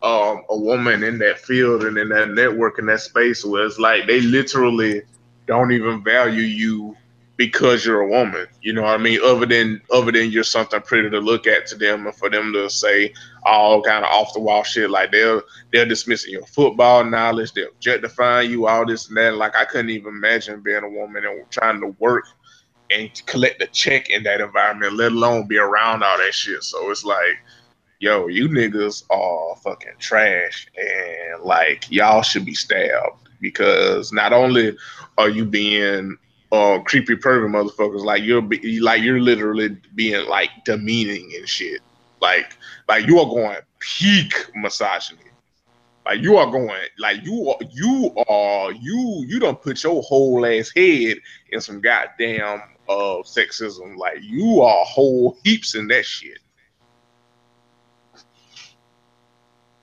a woman in that field and in that network in that space where it's like they literally don't even value you because you're a woman. You know what I mean? Other than you're something pretty to look at to them, and for them to say all kind of off the wall shit like they're dismissing your football knowledge, they're objectifying you, all this and that. Like I couldn't even imagine being a woman and trying to work and collect a check in that environment, let alone be around all that shit. So it's like, yo, you niggas are fucking trash, and like y'all should be stabbed because not only are you being creepy pervy motherfuckers, like you're literally being like demeaning and shit. Like you are going peak misogyny. Like you are going, like you don't put your whole ass head in some goddamn sexism. Like you are whole heaps in that shit.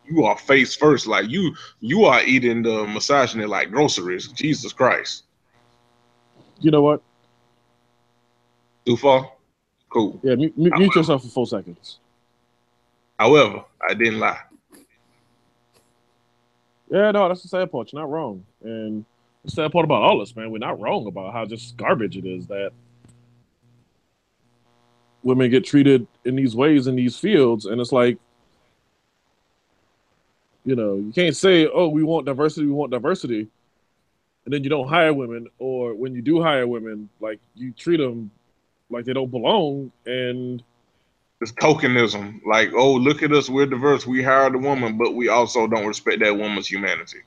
You are face first, like you are eating the misogyny like groceries. Jesus Christ. you know what? Too far? Cool. Yeah, mute yourself for 4 seconds. However, I didn't lie. Yeah, no, that's the sad part. You're not wrong. And the sad part about all this, man, we're not wrong about how just garbage it is that women get treated in these ways in these fields. And it's like, you can't say, oh, we want diversity, and then you don't hire women, or when you do hire women, like you treat them like they don't belong. And It's tokenism. Like, oh, look at us, we're diverse. We hired a woman, but we also don't respect that woman's humanity.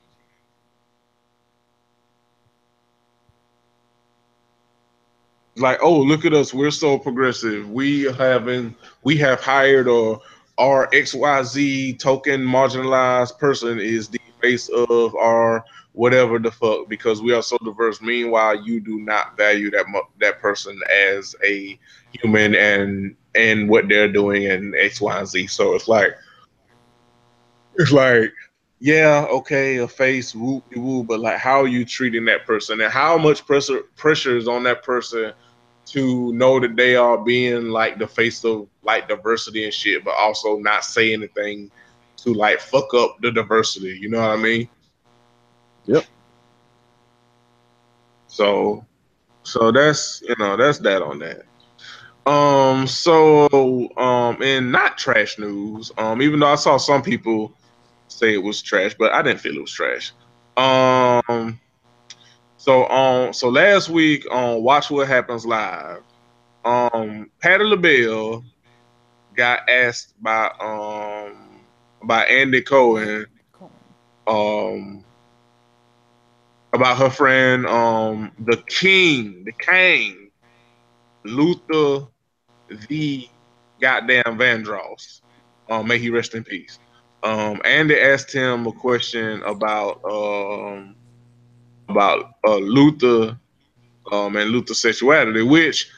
Like, oh, look at us, we're so progressive. We have hired or our XYZ token marginalized person is the face of our whatever the fuck because we are so diverse. Meanwhile, you do not value that person as a human and what they're doing in X, Y, and Z. So it's like yeah, okay, a face, woo, woo, but like, how are you treating that person, and how much pressure is on that person to know that they are being like the face of like diversity and shit, but also not say anything to like fuck up the diversity. You know what I mean? yep. So that's that on that. So in not trash news, even though I saw some people say it was trash, but I didn't feel it was trash. Um, so last week on Watch What Happens Live, Patti LaBelle got asked by Andy Cohen um about her friend the King Luther the goddamn Vandross. May he rest in peace. Andy asked him a question about Luther and Luther's sexuality, which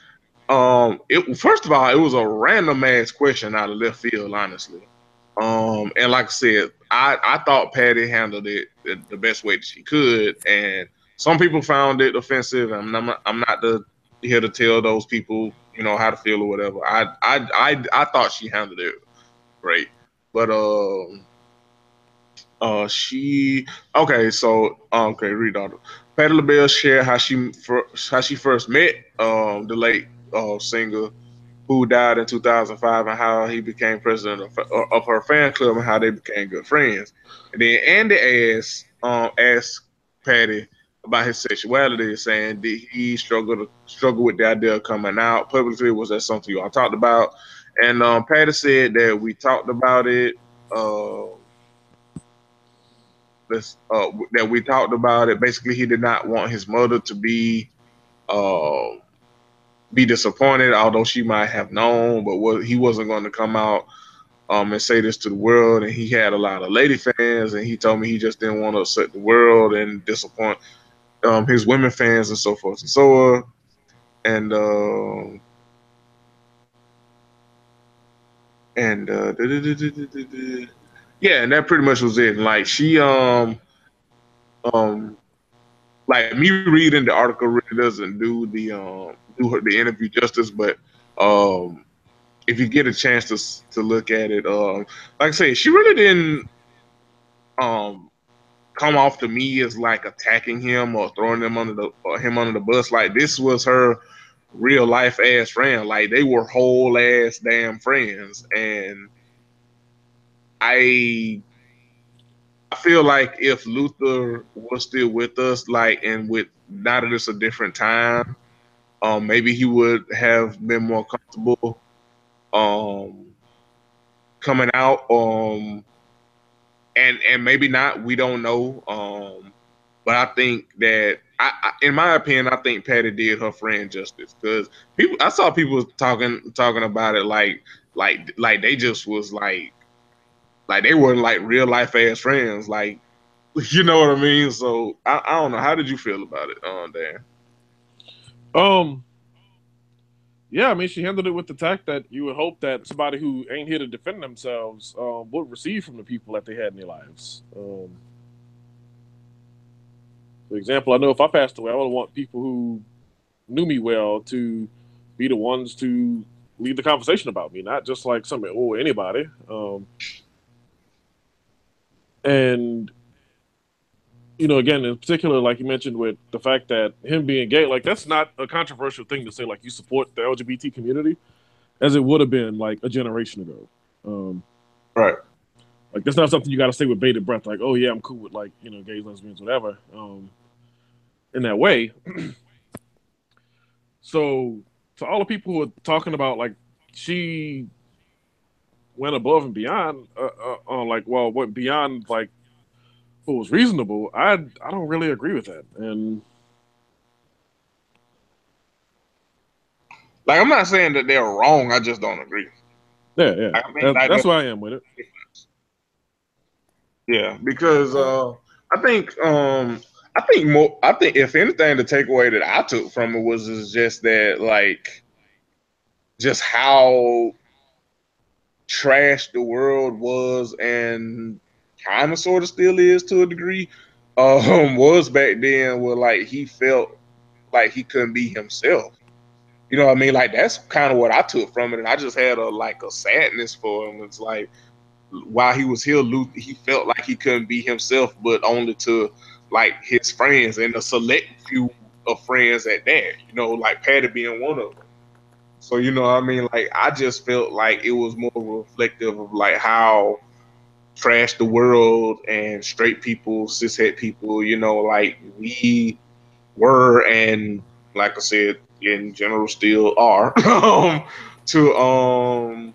it first of all, it was a random ass question out of left field, honestly. And like I said, I thought Patty handled it the best way that she could, and some people found it offensive. And I'm not here to tell those people how to feel or whatever. I thought she handled it great, but she okay. So read all. Patti LaBelle shared how she first met the late singer who died in 2005, and how he became president of her fan club and how they became good friends. And then Andy asked Patty about his sexuality, saying did he struggle with the idea of coming out publicly? Was that something you all talked about? And Patty said that we talked about it. Uh, that we talked about it. Basically, he did not want his mother to uh, be disappointed, although she might have known, but he wasn't going to come out and say this to the world. And he had a lot of lady fans, and he told me he just didn't want to upset the world and disappoint his women fans and so forth and so on. And And yeah, and that pretty much was it. Like she um like me reading the article really doesn't do her the interview justice, but um if you get a chance to look at it, like I say, she really didn't um come off to me as like attacking him or throwing him under the bus. Like this was her real life ass friend. Like they were whole ass damn friends, and I I feel like if Luther was still with us, like and with now that it's a different time, maybe he would have been more comfortable um coming out. And maybe not. We don't know. But I think that in my opinion, I think Patty did her friend justice because people. I saw people talking about it like they just was like they weren't like real life ass friends. Like you know what I mean. So I don't know. How did you feel about it, Dan? Um, yeah, I mean, she handled it with the tact that you would hope that somebody who ain't here to defend themselves would receive from the people that they had in their lives. For example, I know if I passed away, I would want people who knew me well to be the ones to lead the conversation about me, not just like some or anybody. And again, in particular, like you mentioned with the fact that him being gay, like that's not a controversial thing to say. Like you support the LGBT community, as it would have been like a generation ago. Um, Right. like that's not something you got to say with bated breath. Like, oh yeah, I'm cool with like gays, lesbians, whatever. In that way, so to all the people who are talking about like she went above and beyond, like well, went beyond like what was reasonable. I don't really agree with that, and Like I'm not saying that they're wrong. I just don't agree. yeah, yeah, I mean, like that's where I am with it. yeah, because Uh, I think if anything, the takeaway that I took from it was is just that like just how trash the world was and kind of sort of still is to a degree was back then where like he felt like he couldn't be himself. You know what I mean? Like that's kind of what I took from it, and I just had a sadness for him. It's like while he was here, Luther, he felt like he couldn't be himself, but only to like his friends and a select few of friends at that. You know, like Patty being one of them. So you know, what I mean, like I just felt like it was more reflective of like how trash the world and straight people, cishet people, you know, like we were and like I said, in general still are to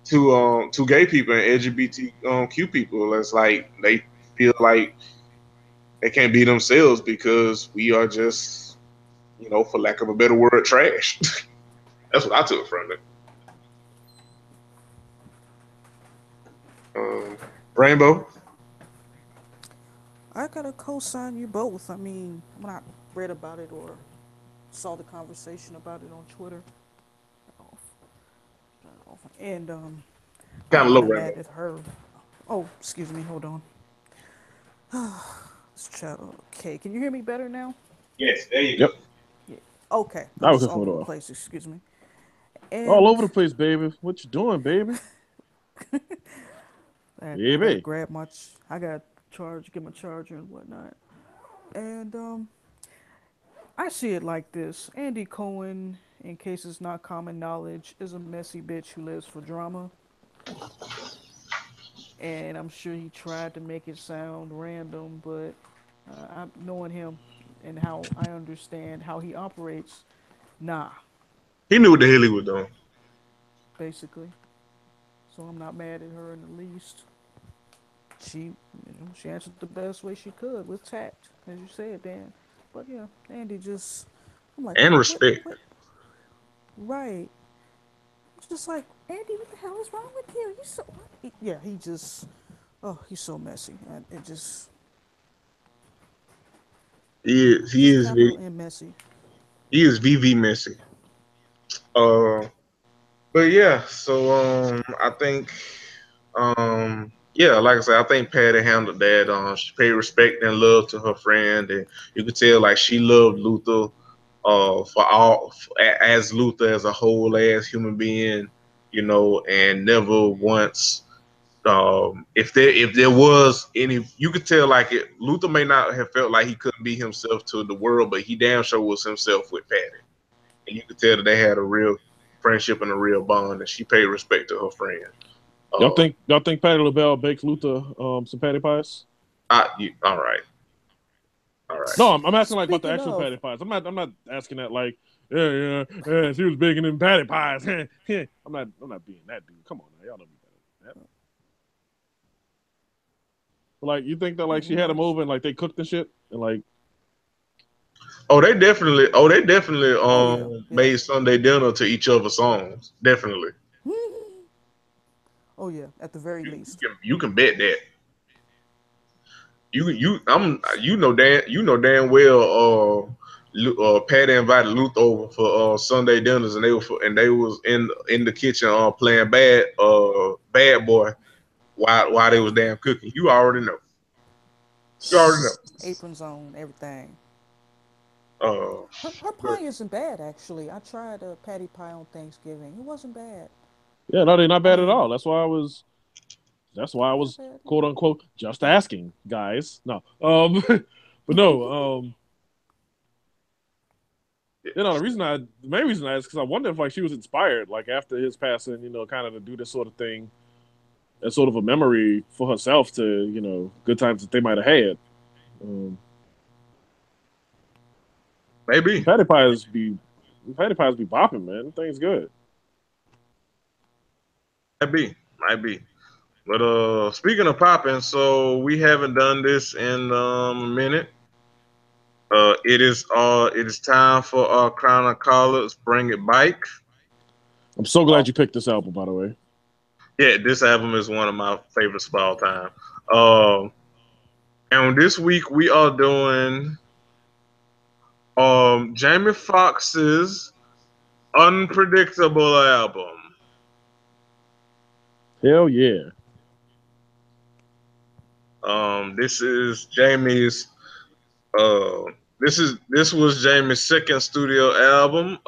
to gay people and LGBTQ people. It's like they feel like they can't be themselves because we are just, you know, for lack of a better word, trash. That's what I took from it. Um, Rainbow. I gotta co-sign you both. I mean, when I read about it or saw the conversation about it on Twitter, and I'm Kind of kind low of mad Rainbow. at her. Oh, excuse me. Hold on. This chat. Okay, can you hear me better now? Yes, there you go. Yep, Yeah. Okay, I I was was just all going over the off. place. Excuse me. All And over the place, baby. What you doing, baby? I gotta Baby. grab my. I gotta charge, get my charger and whatnot. And I see it like this: Andy Cohen, in case it's not common knowledge, is a messy bitch who lives for drama. And I'm sure he tried to make it sound random, but I'm knowing him and how I understand how he operates. Nah, He knew what the hell he was doing. basically. So I'm not mad at her in the least. She answered the best way she could with tact, as you said, Dan. But yeah, Andy just, I'm like, And respect. what, right? It's just like, Andy, what the hell is wrong with you? You so, yeah, he just, oh, he's so messy, and it He just is capital M messy. he is VV Messi. Uh, But yeah, so I think yeah, like I said, I think Patty handled that. She paid respect and love to her friend, and you could tell like she loved Luther, for all as Luther as a whole as human being, and never once. If there was any, you could tell like Luther may not have felt like he couldn't be himself to the world, but he damn sure was himself with Patty, and you could tell that they had a real friendship and a real bond, and she paid respect to her friend. Uh, Y'all think Patty LaBelle baked Luther some patty pies? all right, all right. No, I'm asking like about the Speaking actual of, patty pies. I'm not asking that like yeah, she was baking them patty pies. I'm not being that dude. Come on now, y'all know me better than that. But like you think that like she had them over and like they cooked the shit and like Oh, they definitely oh yeah, yeah. made Sunday dinner to each other's songs. Definitely. Oh yeah, at the very You, least. you can bet that. You know well Patty invited Luther over for Sunday dinners, and they was in the kitchen playing bad boy while they was damn cooking. You already know. You already know. Aprons on, everything. Uh, Her but pie isn't bad actually. I tried a patty pie on Thanksgiving. It wasn't bad. yeah, no, they're not I bad at mean, all. That's why I was not bad. quote unquote just asking, guys. No. But no, the main reason I asked because I wonder if like she was inspired, like after his passing, kind of to do this sort of thing as sort of a memory for herself to, good times that they might have had. Um, maybe, patty pies be patty pies be bopping, man. Thing's good. might be. But speaking of popping, so we haven't done this in a minute. It is time for Crown of Collards, Bring It Back. I'm so Uh, glad you picked this album, by the way. yeah, this album is one of my favorites of all time. Um, and this week we are doing Jamie Foxx's Unpredictable album. Hell yeah. This is Jamie's Uh, this was Jamie's second studio album.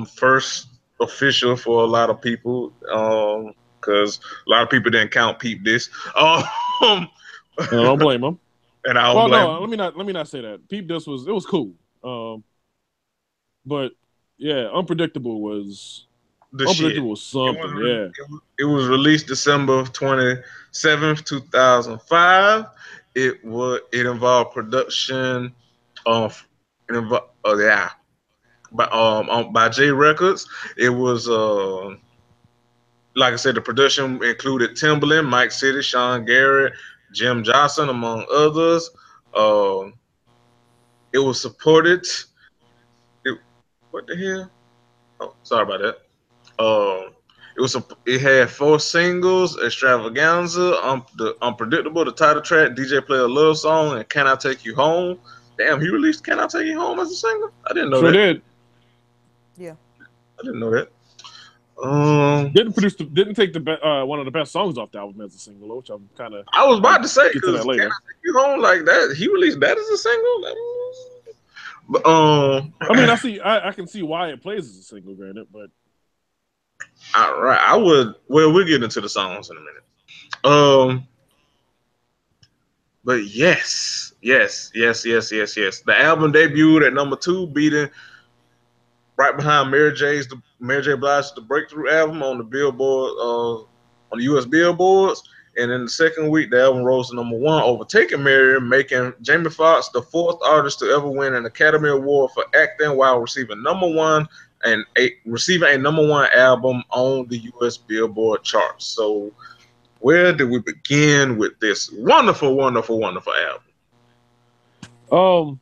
First official for a lot of people. Because a lot of people didn't count Peep this. And I don't blame him. And I don't Well, blame no, him. let me not say that. Peep This was cool. But yeah, The shit. Unpredictable was It something. was Yeah. it was released December 27th, 2005. It involved production of yeah, by J Records. It was like I said, the production included Timbaland, Mike City, Sean Garrett, Jim Johnson, among others. Um, it was supported. It, what the hell? Oh, sorry about that. It had four singles: Extravaganza, the Unpredictable, the title track, DJ Play a Love Song, and Can I Take You Home. Damn, he released Can I Take You Home as a single? I didn't know Sure that. did. Yeah. I didn't know that. Um, Didn't take one of the best songs off the album as a single, which I'm kind of I was I'll about to say get to that because Can later. I Take You Home like that? He released that as a single. But I mean, I can see why it plays as a single, granted, but all right, I would. Well, we'll get into the songs in a minute. Um, but yes. The album debuted at number two, beating right behind Mary J. Blige's The Breakthrough album on the Billboard, on the U.S. billboards. And in the second week, the album rose to number one, overtaking Mary, making Jamie Foxx the fourth artist to ever win an Academy Award for acting while receiving a number one album on the U.S. Billboard charts. So, where do we begin with this wonderful, wonderful, wonderful album? um,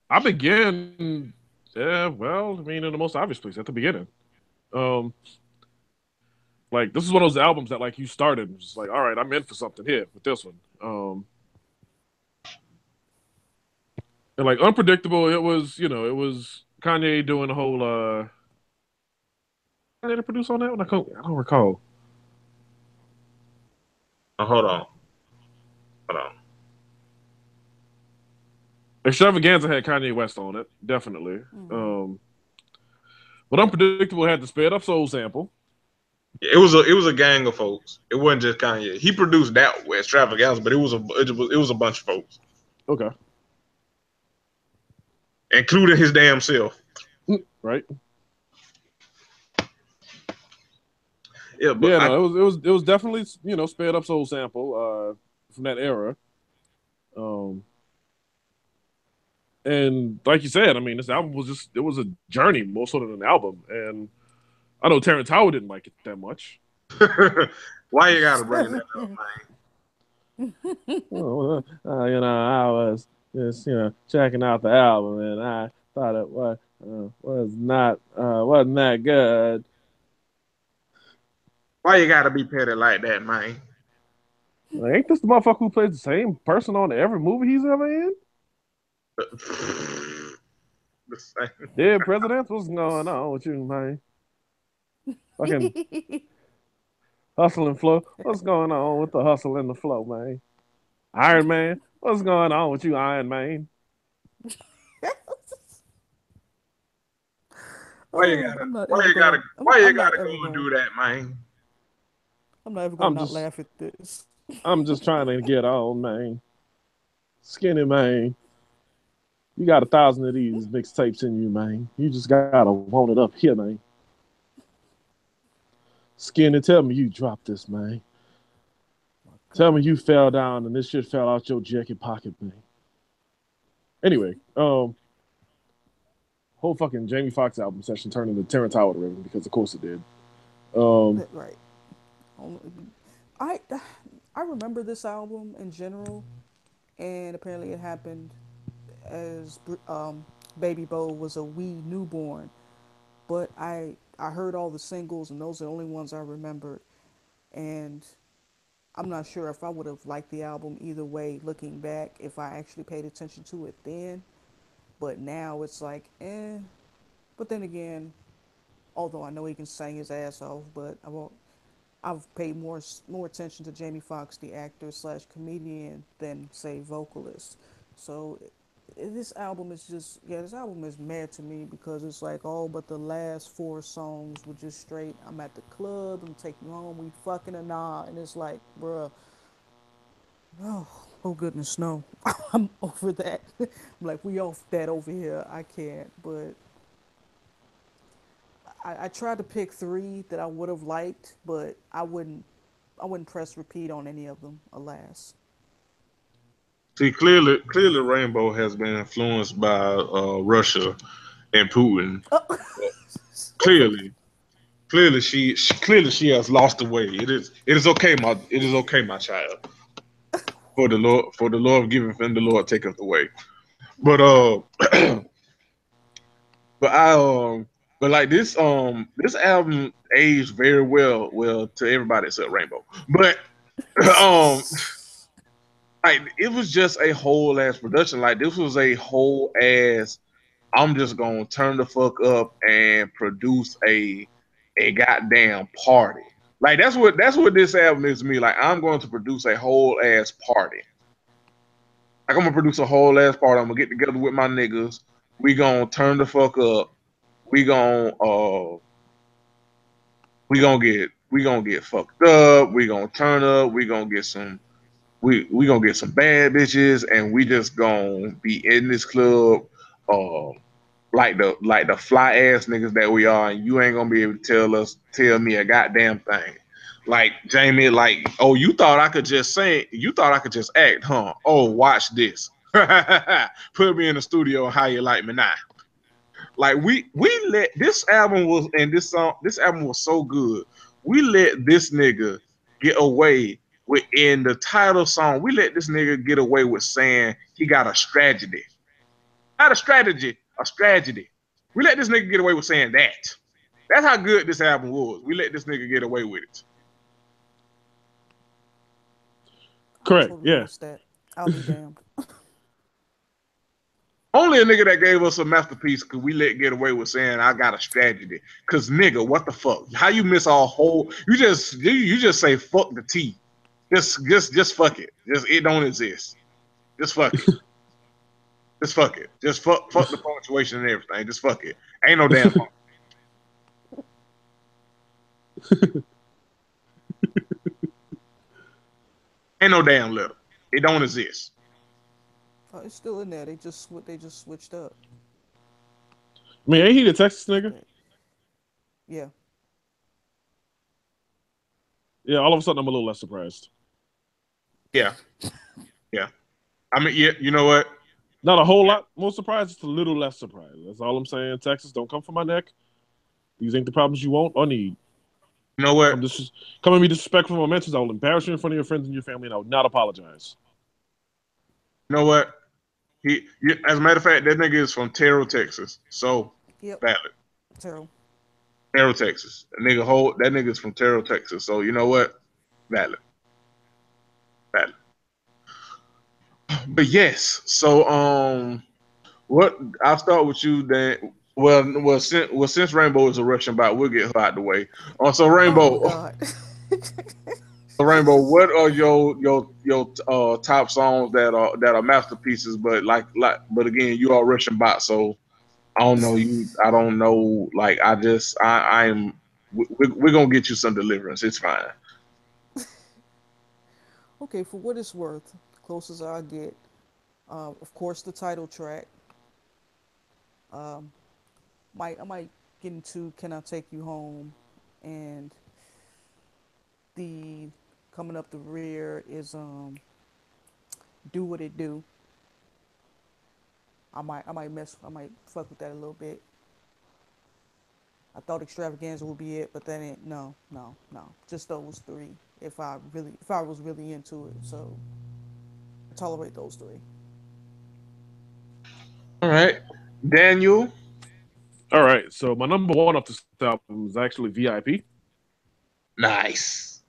I began. Yeah, well, I mean, in the most obvious place at the beginning. Um, like this is one of those albums that like you started, and just like, all right, I'm in for something here with this one. And like unpredictable, it was Kanye doing the whole Kanye to produce on that one? I don't recall. Hold on. Hold on. Extravaganza had Kanye West on it, definitely. Mm-hmm. But Unpredictable had the sped up soul sample. It was a gang of folks. It wasn't just Kanye. He produced that with Extravaganza, but it was a bunch of folks, Okay. including his damn self. Right. Yeah, but Yeah, no, it was definitely sped up soul sample from that era. Um, and like you said, I mean, this album was just it was a journey more so than an album. And I know Terrence Howard didn't like it that much. why you gotta bring that up, Well, I was just checking out the album, and I thought it was not wasn't that good. Why you gotta be petty like that, man? Like, ain't this the motherfucker who plays the same person on every movie he's ever in? The same. Dead presidents, what's going on with you, man? Fucking hustle and flow. What's going on with the hustle and the flow, man? Iron Man, what's going on with you, Iron Man? Why you Oh, gotta? I'm not Why ever you gotta? gonna. Why you I'm not gotta ever go and gonna. do that, man? I'm not ever gonna I'm not just laugh at this. I'm just trying to get on, man. Skinny man. You got 1,000 of these mixtapes in you, man. You just gotta want it up here, man. Skinny, tell me you dropped this, man. My Tell me God. you fell down and this shit fell out your jacket pocket, man. Anyway, whole fucking Jamie Foxx album session turned into Terrence Howard Ribbon because of course it did. Um, Right. I I remember this album in general, and apparently it happened as Baby Bo was a wee newborn. But I heard all the singles, and those are the only ones I remembered. And I'm not sure if I would have liked the album either way, looking back, if I actually paid attention to it then. But now it's like, eh. But then again, although I know he can sing his ass off, but I've paid more attention to Jamie Foxx, the actor slash comedian, than say vocalist. So this album is just this album is mad to me because it's like all but the last four songs were just straight. I'm at the club, I'm taking you home, we fucking a nah, and it's like, bruh, oh goodness, no, I'm over that. I'm like, we off that over here. I can't, but I tried to pick three that I would have liked, but I wouldn't press repeat on any of them, alas. See, clearly, Rainbow has been influenced by Russia and Putin. Clearly, clearly she has lost the way. It is okay, my child. For the Lord giveth and the Lord taketh away. But but I but like this album aged very well to everybody except Rainbow. But um like it was just a whole ass production. Like this was a whole ass. I'm just gonna turn the fuck up and produce a goddamn party. Like that's what this album is to me. Like I'm going to produce a whole ass party. Like I'm gonna produce a whole ass party. I'm gonna get together with my niggas. We gonna turn the fuck up. We gonna we gonna get fucked up. We gonna turn up. We gonna get some bad bitches, and we just gonna be in this club, uh, like the fly ass niggas that we are, and you ain't gonna be able to tell me a goddamn thing. Like Jamie, like, oh, you thought I could just sing, you thought I could just act, huh? Oh, watch this. Put me in the studio, how you like me now? Like we let this album was and this album was so good. We let this nigga get away with in the title song. We let this nigga get away with saying he got a strategy, not a strategy, a strategy. We let this nigga get away with saying that. That's how good this album was. We let this nigga get away with it. I correct. totally Yeah. missed that. I'll be damned. Only a nigga that gave us a masterpiece could we let get away with saying I got a strategy. Cause nigga, what the fuck? How you miss our whole? You just say fuck the T. Just fuck it. Just it don't exist. Just fuck it. Just fuck it. Just fuck the punctuation and everything. Just fuck it. Ain't no damn fun. Ain't no damn letter. It don't exist. Oh, it's still in there. They just switched up. I mean, ain't he the Texas nigga? Yeah. Yeah, all of a sudden I'm a little less surprised. Yeah. Yeah. I mean, yeah, you know what? Not a whole lot more surprised, just a little less surprised. That's all I'm saying. Texas, don't come for my neck. These ain't the problems you want or need. You know what? Come at me disrespectful for my mentions. I will embarrass you in front of your friends and your family, and I will not apologize. You know what? As a matter of fact, that nigga is from Terrell, Texas. So, valid. Terrell, Texas. That nigga is from Terrell, Texas. So, you know what? Valid. But yes, so what? I'll start with you, Dan. Well, since Rainbow is a Russian bot, we'll get her out the way. So Rainbow, oh God. Rainbow, what are your top songs that are masterpieces? But but again, you are a Russian bot, so I don't know you. I don't know. Like I'm. We're gonna get you some deliverance. It's fine. Okay, for what it's worth, closest I get, of course, the title track. I might get into "Can I Take You Home," and the coming up the rear is "Do What It Do." I might fuck with that a little bit. I thought Extravaganza would be it, but then no. Just those three. If I was really into it, so I tolerate those three. All right, Daniel. All right, so my number one off this album is actually VIP. Nice.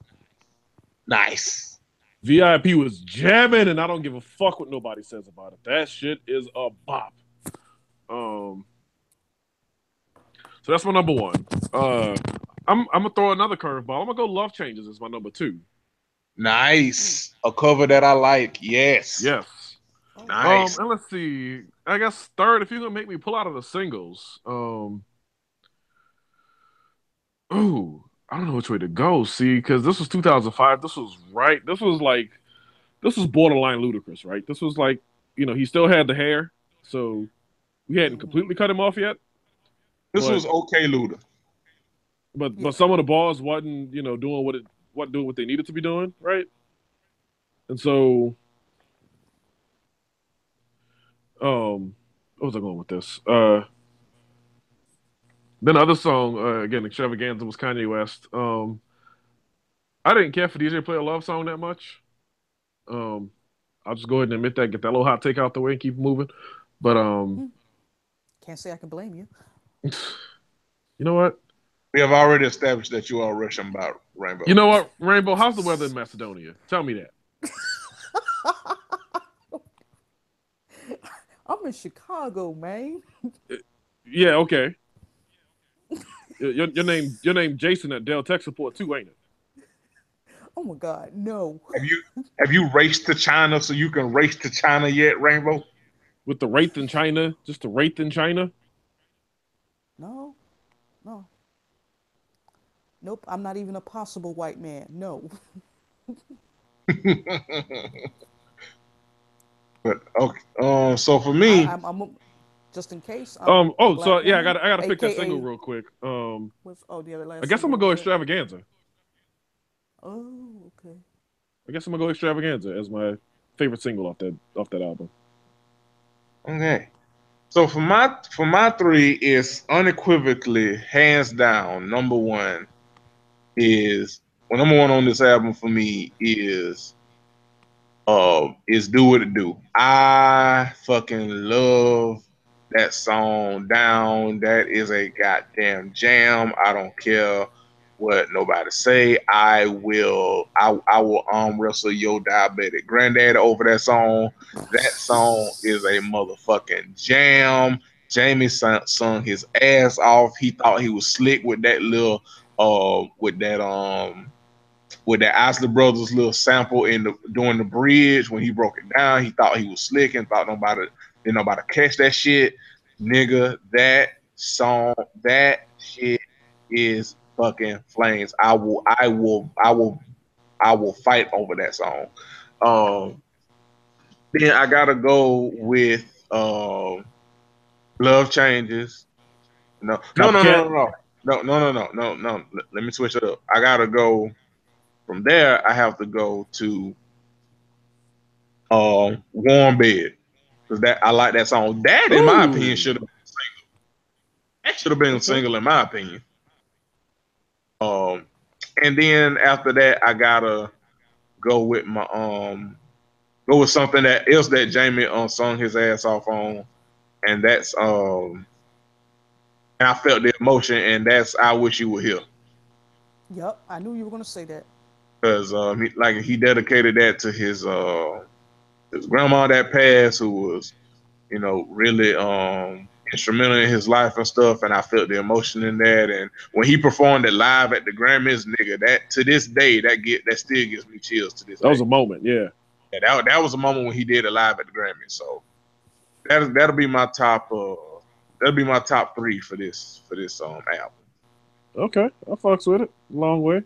VIP was jamming, and I don't give a fuck what nobody says about it. That shit is a bop. So that's my number one. I'm gonna throw another curveball. I'm gonna go Love Changes as my number two. Nice. A cover that I like. Yes. Nice. And let's see. I guess third, if you're gonna make me pull out of the singles, I don't know which way to go. See, because this was 2005. This was borderline ludicrous, right? This was like, he still had the hair, so we hadn't completely cut him off yet. This was okay, Luda. But some of the bars wasn't, doing what they needed to be doing, right? And so, what was I going with this? Then the other song, again, Extravaganza, was Kanye West. I didn't care for DJ Play a Love Song that much. I'll just go ahead and admit that, get that little hot take out the way and keep moving. But can't say I can blame you. You know what? We have already established that you are Russian about Rainbow. You know what, Rainbow? How's the weather in Macedonia? Tell me that. I'm in Chicago, man. Yeah, okay. Your name Jason at Dell Tech Support too, ain't it? Oh my God, no. Have you raced to China so you can race to China yet, Rainbow? With the Wraith in China? Just the Wraith in China? No. Nope, I'm not even a possible white man. No. But okay, so for me, I'm just in case. I gotta pick that single real quick. The other last. I guess I'm gonna go Extravaganza. Oh, okay. I guess I'm gonna go Extravaganza as my favorite single off that album. Okay. So for my three is unequivocally, hands down, number one on this album for me is Do What It Do. I fucking love that song. Down. That is a goddamn jam. I don't care what nobody say. I will arm wrestle your diabetic granddaddy over that song. That song is a motherfucking jam. Jamie sung his ass off. He thought he was slick with that little with that Isley Brothers little sample during the bridge when he broke it down. He thought he was slick and thought nobody catch that shit. Nigga, that song, that shit is fucking flames. I will fight over that song. Then I gotta go with Love Changes. No, no, no, no, Copycat. no, no, no, no, no, no, no. Let me switch it up. I gotta go from there. I have to go to Warm Bed because that I like that song. That, in my opinion, Ooh. should have been a single in my opinion. And then after that, I gotta go with go with something that else that Jamie sung his ass off on, and that's and I felt the emotion, and that's I Wish You Were Here. Yep, I knew you were gonna say that. Because he dedicated that to his grandma that passed, who was really instrumental in his life and stuff, and I felt the emotion in that. And when he performed it live at the Grammys, nigga, that to this day that still gives me chills to this That was day. a moment, yeah. Yeah, that was a moment when he did it live at the Grammys. So that'll be my top three for this album. Okay, I fucks with it. Long way.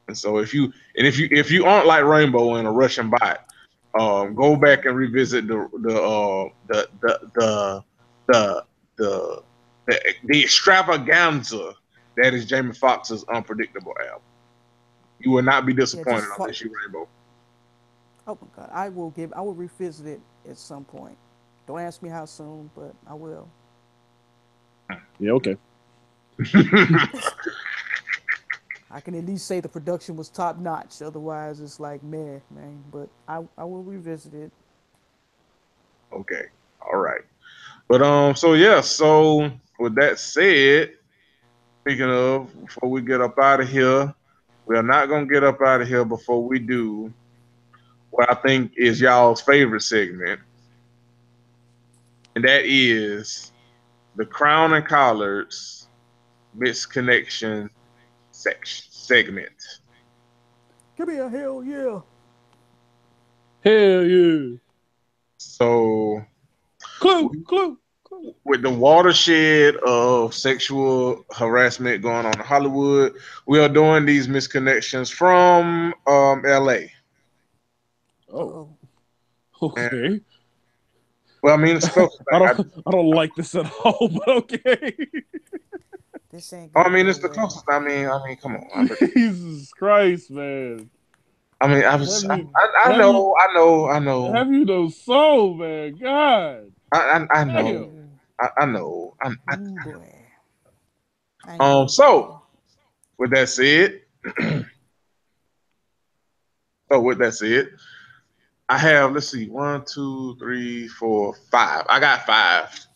And so if you aren't like Rainbow and a Russian bot, go back and revisit the extravaganza that is Jamie Foxx's Unpredictable album. You will not be disappointed unless you Rainbow. Oh my God, I will revisit it at some point. Don't ask me how soon, but I will. Yeah, okay. I can at least say the production was top notch. Otherwise, it's like man. But I will revisit it. Okay, all right. But so yeah. So with that said, speaking of, before we get up out of here, we are not gonna get up out of here before we do what I think is y'all's favorite segment, and that is the Crown and Collards misconnection segment. Give me a hell yeah. Hell yeah. So, Clue. with the watershed of sexual harassment going on in Hollywood, we are doing these misconnections from LA. Oh, Oh, okay. Well, I mean, it's close. I don't like this at all, but okay. this ain't. I mean, it's the closest. I mean, come on. Jesus Christ, man. I mean, I know. Have you no soul, man? God. I know. Damn. I know. Ooh boy. So with that said, I have, let's see, 1, 2, 3, 4, 5. I got 5.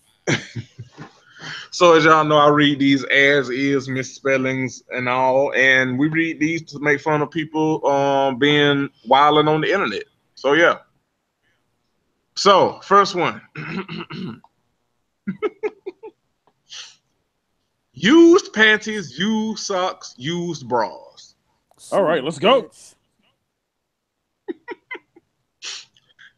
So as y'all know, I read these as is misspellings and all, and we read these to make fun of people being wilding on the internet. So yeah. So first one. Used panties, used socks, used bras. All right, let's go.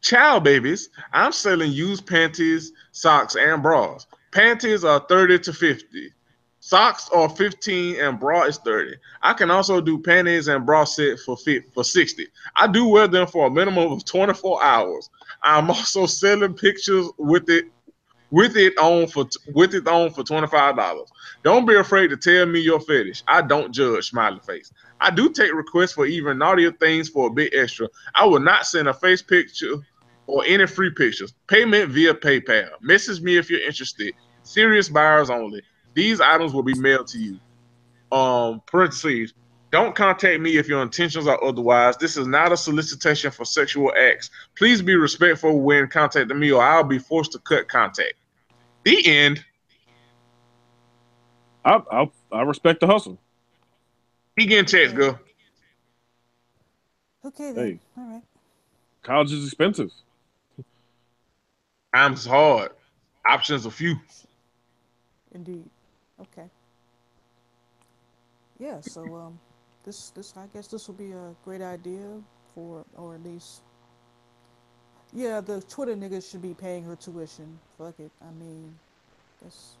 Child babies, I'm selling used panties, socks, and bras. Panties are 30 to 50. Socks are 15 and bra is 30. I can also do panties and bra set for 60. I do wear them for a minimum of 24 hours. I'm also selling pictures with it on for $25. Don't be afraid to tell me your fetish. I don't judge, smiley face. I do take requests for even naughtier things for a bit extra. I will not send a face picture or any free pictures. Payment via PayPal. Message me if you're interested. Serious buyers only. These items will be mailed to you. Parentheses. Don't contact me if your intentions are otherwise. This is not a solicitation for sexual acts. Please be respectful when contacting me, or I'll be forced to cut contact. The end. I respect the hustle. He getting checks, girl. Okay then. Hey. All right. College is expensive. Times hard. Options a few. Indeed. Okay. Yeah. So this I guess this will be a great idea for, or at least, yeah, the Twitter niggas should be paying her tuition. Fuck it. I mean, that's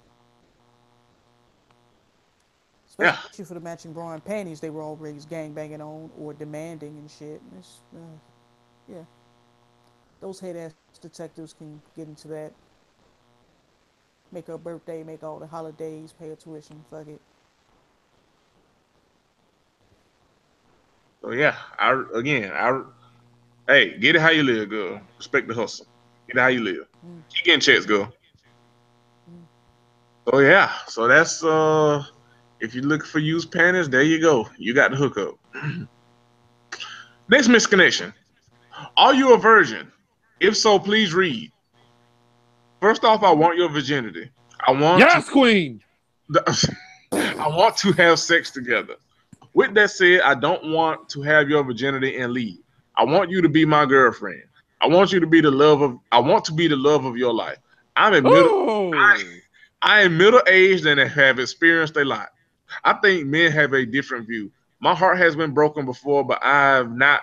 Yeah. especially for the matching bra and panties they were always gangbanging on or demanding and shit. Yeah, those head ass detectives can get into that. Make her birthday, make all the holidays, pay her tuition. Fuck it. So yeah, hey, get it how you live, girl. Respect the hustle. Get it how you live. Mm, Keep getting checks, girl. mm. So yeah, so that's if you're looking for used panties, there you go. You got the hookup. Next misconnection. Are you a virgin? If so, please read. First off, I want your virginity. I want to Yes, Queen. I want to have sex together. With that said, I don't want to have your virginity and leave. I want you to be my girlfriend. I want to be the love of your life. I'm in middle Oh. I am middle aged and have experienced a lot. I think men have a different view. My heart has been broken before, but I've not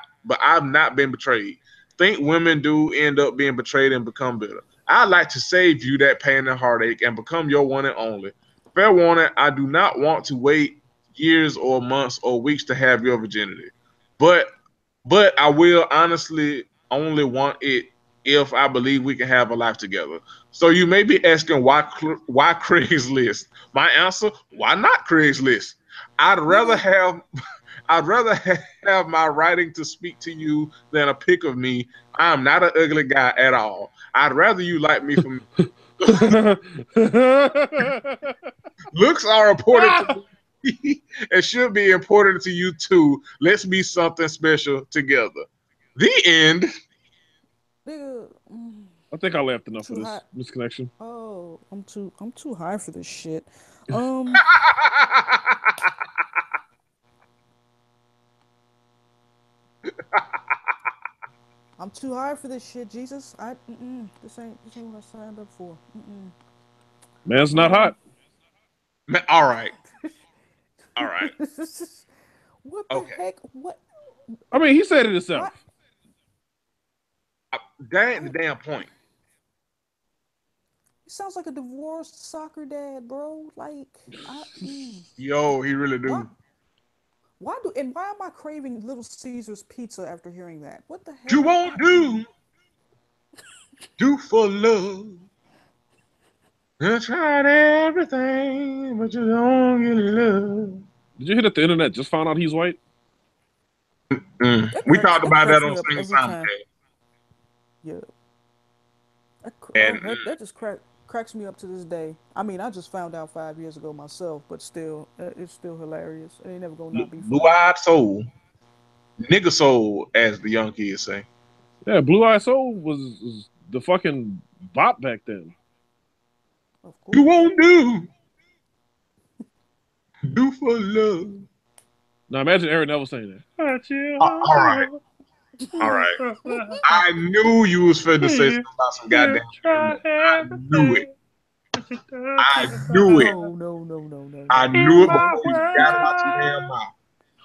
been betrayed. Think women do end up being betrayed and become bitter. I'd like to save you that pain and heartache and become your one and only. Fair warning, I do not want to wait years or months or weeks to have your virginity. But but I will honestly only want it if I believe we can have a life together. So you may be asking why Craigslist? My answer: why not Craigslist? I'd rather Nigga, have I'd rather have my writing to speak to you than a pic of me. I'm not an ugly guy at all. I'd rather you like me from looks are important to me and should be important to you too. Let's be something special together. The end. nigga, I think I laughed enough of too high. this misconnection. Oh, I'm too high for this shit. Um, I'm too high for this shit, Jesus. This ain't what I signed up for. Man's not Um, hot. Man, all right. All right. what the Okay. heck? What? I mean, he said it Why? himself. That ain't the I, damn point. he sounds like a divorced soccer dad, bro. Like, Yo, he really why? do. Why am I craving Little Caesars pizza after hearing that? What the You hell? won't do for love. I tried everything, but you don't get love. Did you hear that the internet just found out he's white? That We cracks talked that about that cracks on me up Single every Simon time. Yeah, and that just cracks me up to this day. I mean, I just found out 5 years ago myself, but still, it's still hilarious. It ain't never gonna not be Blue funny. Eyed Soul, nigga soul, as the young kids say. Yeah, Blue Eye Soul was the fucking bop back then. Of You course. won't do for love. Now imagine Aaron Neville saying that. All right, all right. I knew you was finna say something about some goddamn Try internet. I knew it. everything, but you I don't knew it. No, no, no, no, no, I no, knew in it no. my before you got it out your damn world. mouth.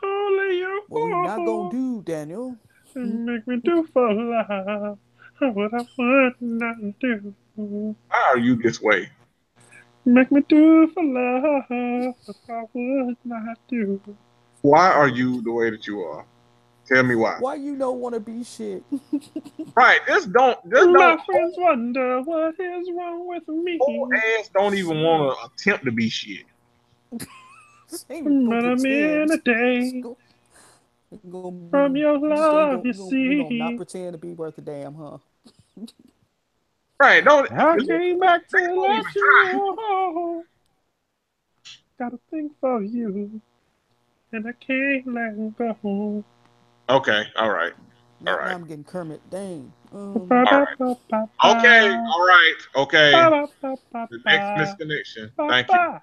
Only What we not gonna you do, Daniel? make me do for love what I would not do. Why are you this way? Make me do for love what I would not do. Why are you the way that you are? Tell me why. Why you don't want to be shit? Right. Just don't. My friends wonder what is wrong with Whole me. ass don't even want to attempt to be shit. Just ain't even gonna But I'm in pretend. a Just day go. Ain't gonna from be. your You just ain't love, gonna. you You gonna not see. pretend to be worth a damn, huh? Right. Don't. I came back to Don't even let you try. know. Got a thing for you, and I can't let go. Okay. All right. All Now right. I'm getting Kermit. Dang. Ba All ba right. ba ba Okay. ba. All right. Ba Okay. ba ba ba The next ba. misconnection. Ba Thank you. ba.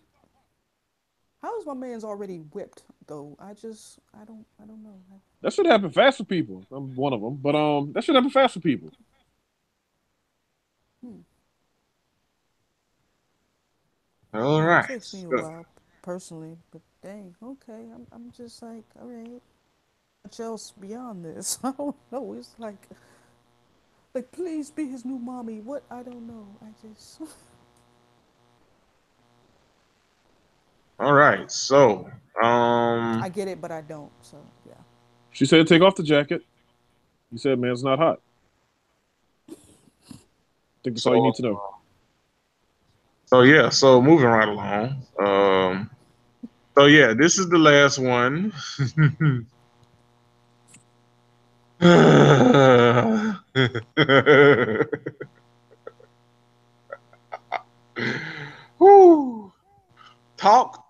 How is my man's already whipped though? I don't know. That should happen fast for people. I'm one of them, but that should happen fast for people. Hmm. All Yeah, it right. takes me a So, while personally, but dang, okay. I'm just like, all right. Much else beyond this? I don't know. It's like please be his new mommy. What? I don't know. I just all right. So, I get it, but I don't. So yeah. She said, "Take off the jacket." You said, "Man's not hot." I think that's all you so, need to know. so yeah. So moving right along. So yeah, this is the last one. Whew. Talk.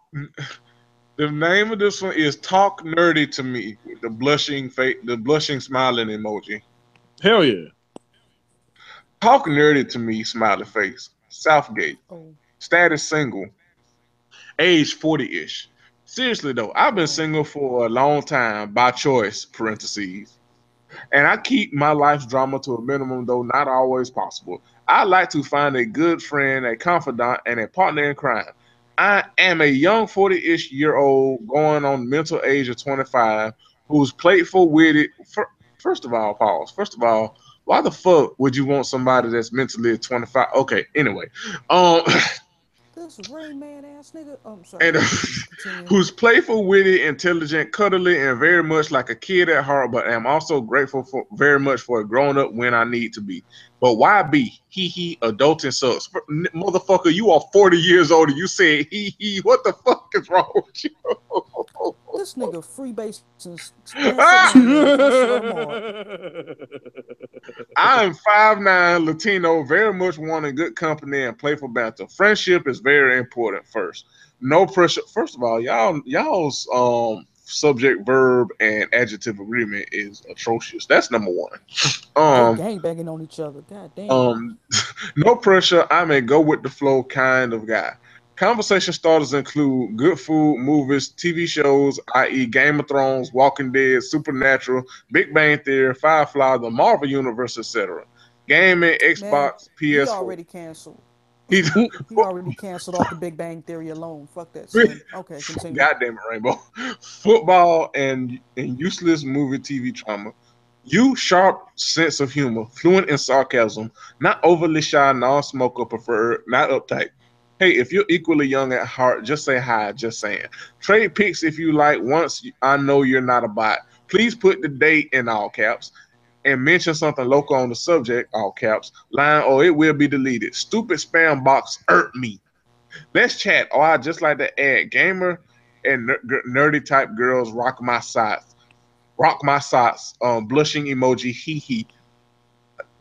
The name of this one is "Talk Nerdy to Me" with the blushing face, the blushing smiling emoji. Hell yeah. Talk nerdy to me, smiley face. Southgate. Oh, Status single. Age 40-ish. Seriously though, I've been oh, single for a long time by choice, parentheses. And I keep my life's drama to a minimum, though not always possible. I like to find a good friend, a confidant, and a partner in crime. I am a young 40-ish year old going on mental age of 25 who's playful with it. First of all, pause. First of all, why the fuck would you want somebody that's mentally 25? Okay, anyway. Um, This Rain Man ass nigga. Oh, I'm sorry. and Go ahead. Continue. who's playful, witty, intelligent, cuddly, and very much like a kid at heart, but am also grateful for very much for a grown up when I need to be. But why be? Hee hee, adulting sucks. Motherfucker, you are 40 years old and you said hee hee. What the fuck is wrong with you? This nigga freebasing rancid mayonnaise. I swear to Mark. I'm 5'9", Latino, very much wanting good company and playful banter. Friendship is very important first. No pressure. First of all, y'all's subject, verb, and adjective agreement is atrocious. That's number one. They Um gang banging on each other. God damn. um no pressure. I'm a go with the flow kind of guy. Conversation starters include good food, movies, TV shows, i.e., Game of Thrones, Walking Dead, Supernatural, Big Bang Theory, Firefly, the Marvel Universe, etc. Gaming, Man, Xbox, he PS4. already canceled. He, He already canceled off the Big Bang Theory alone. Fuck that son. Okay, continue. goddamn it, Rainbow. Football and useless movie TV trauma. You sharp sense of humor, fluent in sarcasm, not overly shy, non-smoker, preferred, not uptight. Hey, if you're equally young at heart, just say hi. Just saying. Trade pics if you like. Once I know you're not a bot. Please put the date in all caps and mention something local on the subject, all caps, line, or it will be deleted. Stupid spam box hurt me. Let's chat. Oh, I just like to add gamer and nerdy type girls rock my socks. Rock my socks. Blushing emoji. Hee hee.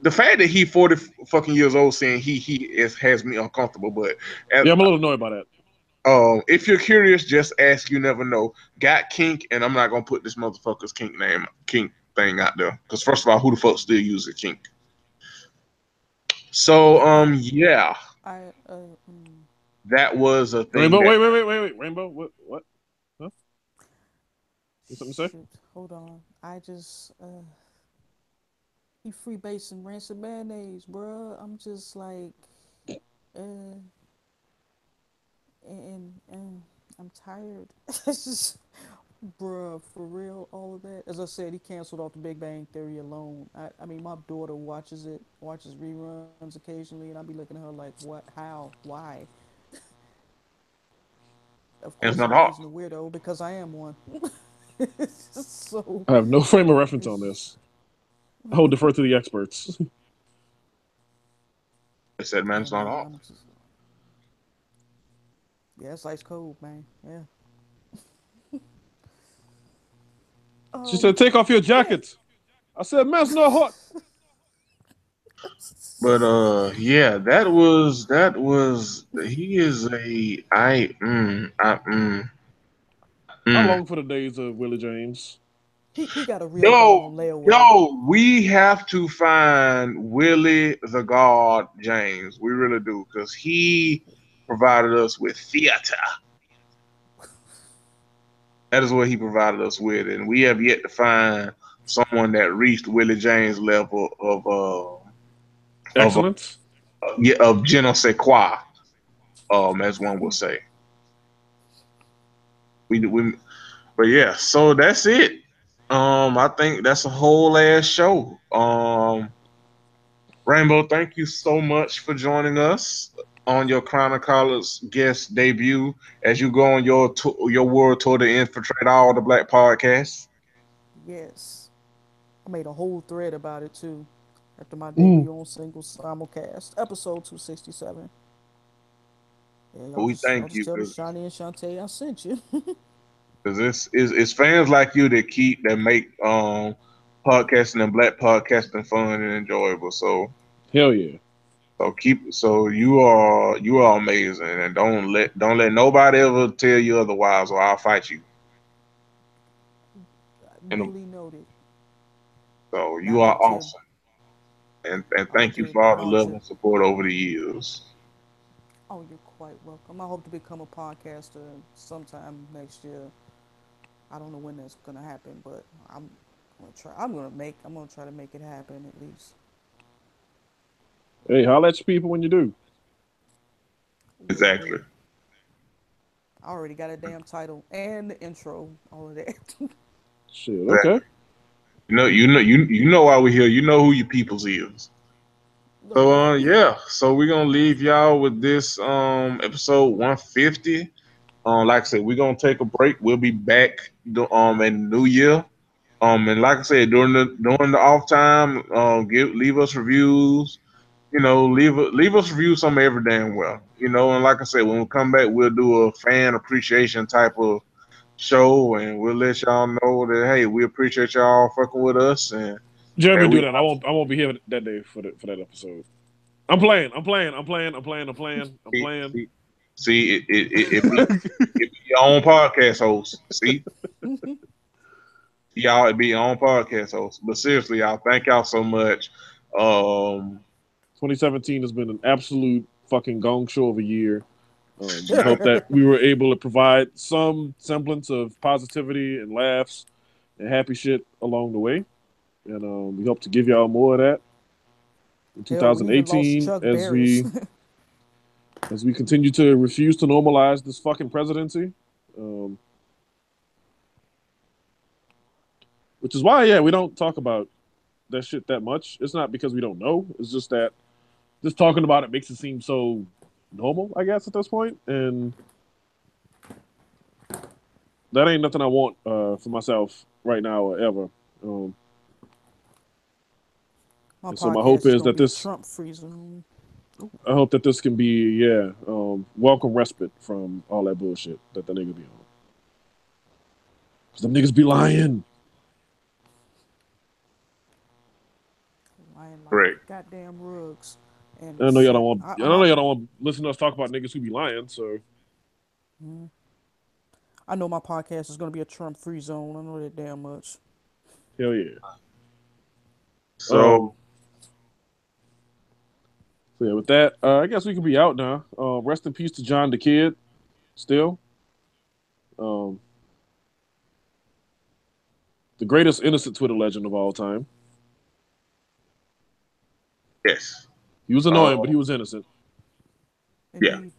The fact that he 40 fucking years old saying he is has me uncomfortable. But Yeah, I'm a little annoyed by that. if you're curious, just ask. You never know. Got kink, and I'm not gonna put this motherfucker's kink thing out there because first of all, who the fuck still uses kink? So I, yeah, I, that was a thing Rainbow, that wait. Rainbow, what? Huh? You something to say? shoot. Hold on. I just, he freebasing rancid mayonnaise, bruh. I'm just like, uh, and I'm tired. It's just, bruh, for real, all of that. As I said, he canceled off the Big Bang Theory alone. I mean, my daughter watches it, watches reruns occasionally, and I'll be looking at her like, what, how, why? Of it's course, not I'm hard. raising a weirdo because I am one. It's just so, I have no frame of reference on it's, this. I will defer to the experts. I said, man, yeah, it's not man, hard. I'm just, yeah, it's ice cold, man. Yeah. She said, "Take off your Yeah. jacket." I said, "Man, it's not hot." But yeah, that was he is a I mm. long for the days of Willie James. He got a real doll Yo, on layaway. yo, we have to find Willie the God James. We really do, because he provided us with theater. That is what he provided us with, and we have yet to find someone that reached Willie James level of Excellent. yeah, of je ne sais quoi, as one would say. We but yeah, so that's it. I think that's a whole ass show. Rainbow, thank you so much for joining us on your Chronicles guest debut as you go on your world tour to infiltrate all the black podcasts. Yes. I made a whole thread about it too. After my Mm. debut on single simulcast, episode 267. Yeah, We y'all thank just you tell the Shawnee and Shantae I sent you. because it's fans like you that make podcasting and black podcasting fun and enjoyable. Hell yeah. You are amazing, and don't let nobody ever tell you otherwise, or I'll fight you. And Duly noted. so you Now are out here, awesome, and out thank you here for all the love launching. and support over the years. Oh, you're quite welcome. I hope to become a podcaster sometime next year. I don't know when that's gonna happen, but I'm I'm gonna try to make it happen at least. Hey, holla at your people when you do. Will Exactly. do. I already got a damn title and the intro, all of that. Shit, okay. Exactly. You know why we're here. You know who your peoples is. So Okay. yeah. So we're gonna leave y'all with this episode 150. Like I said, we're gonna take a break. We'll be back in the new year. And like I said, during the off time, leave us reviews. Leave us reviews some every damn well. And like I said, when we come back, we'll do a fan appreciation type of show, and we'll let y'all know that hey, we appreciate y'all fucking with us, and Jeremy, we do that. I won't be here that day for that episode. I'm playing. I'm playing. I'm playing. I'm playing. I'm playing. I'm see, playing. it be your own podcast host. See, y'all, it be your own podcast host. But seriously, y'all, thank y'all so much. Um, 2017 has been an absolute fucking gong show of a year. We hope that we were able to provide some semblance of positivity and laughs and happy shit along the way. And we hope to give y'all more of that in Hell, we even lost 2018 Chuck Barris. as we continue to refuse to normalize this fucking presidency. Um, which is why, yeah, we don't talk about that shit that much. It's not because we don't know. It's just that just talking about it makes it seem so normal, I guess, at this point. And that ain't nothing I want for myself right now or ever. Um, My and so my hope podcast is is gonna that be a this, Trump free zone. I hope that this can be, welcome respite from all that bullshit that the nigga be on. Cause them niggas be lying. Lying like Correct. goddamn rugs. And I know y'all don't shit. want. I know y'all don't want to listen to us talk about niggas who be lying. So I know my podcast is gonna be a Trump free zone. I know that damn much. hell yeah. So So yeah, with that, I guess we can be out now. Rest in peace to John the Kid. Still, um, the greatest innocent Twitter legend of all time. yes. He was annoying, but he Um, was innocent. yeah. Indeed.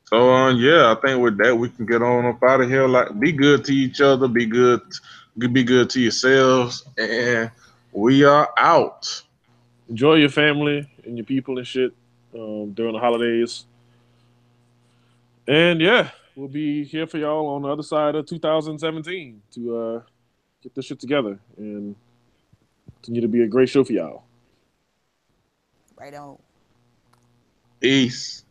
So yeah, I think with that we can get on up out of here. Like, be good to each other. Be good to yourselves, and we are out. Enjoy your family and your people and shit during the holidays. And yeah, we'll be here for y'all on the other side of 2017 to get this shit together and continue to be a great show for y'all. Right on. Peace.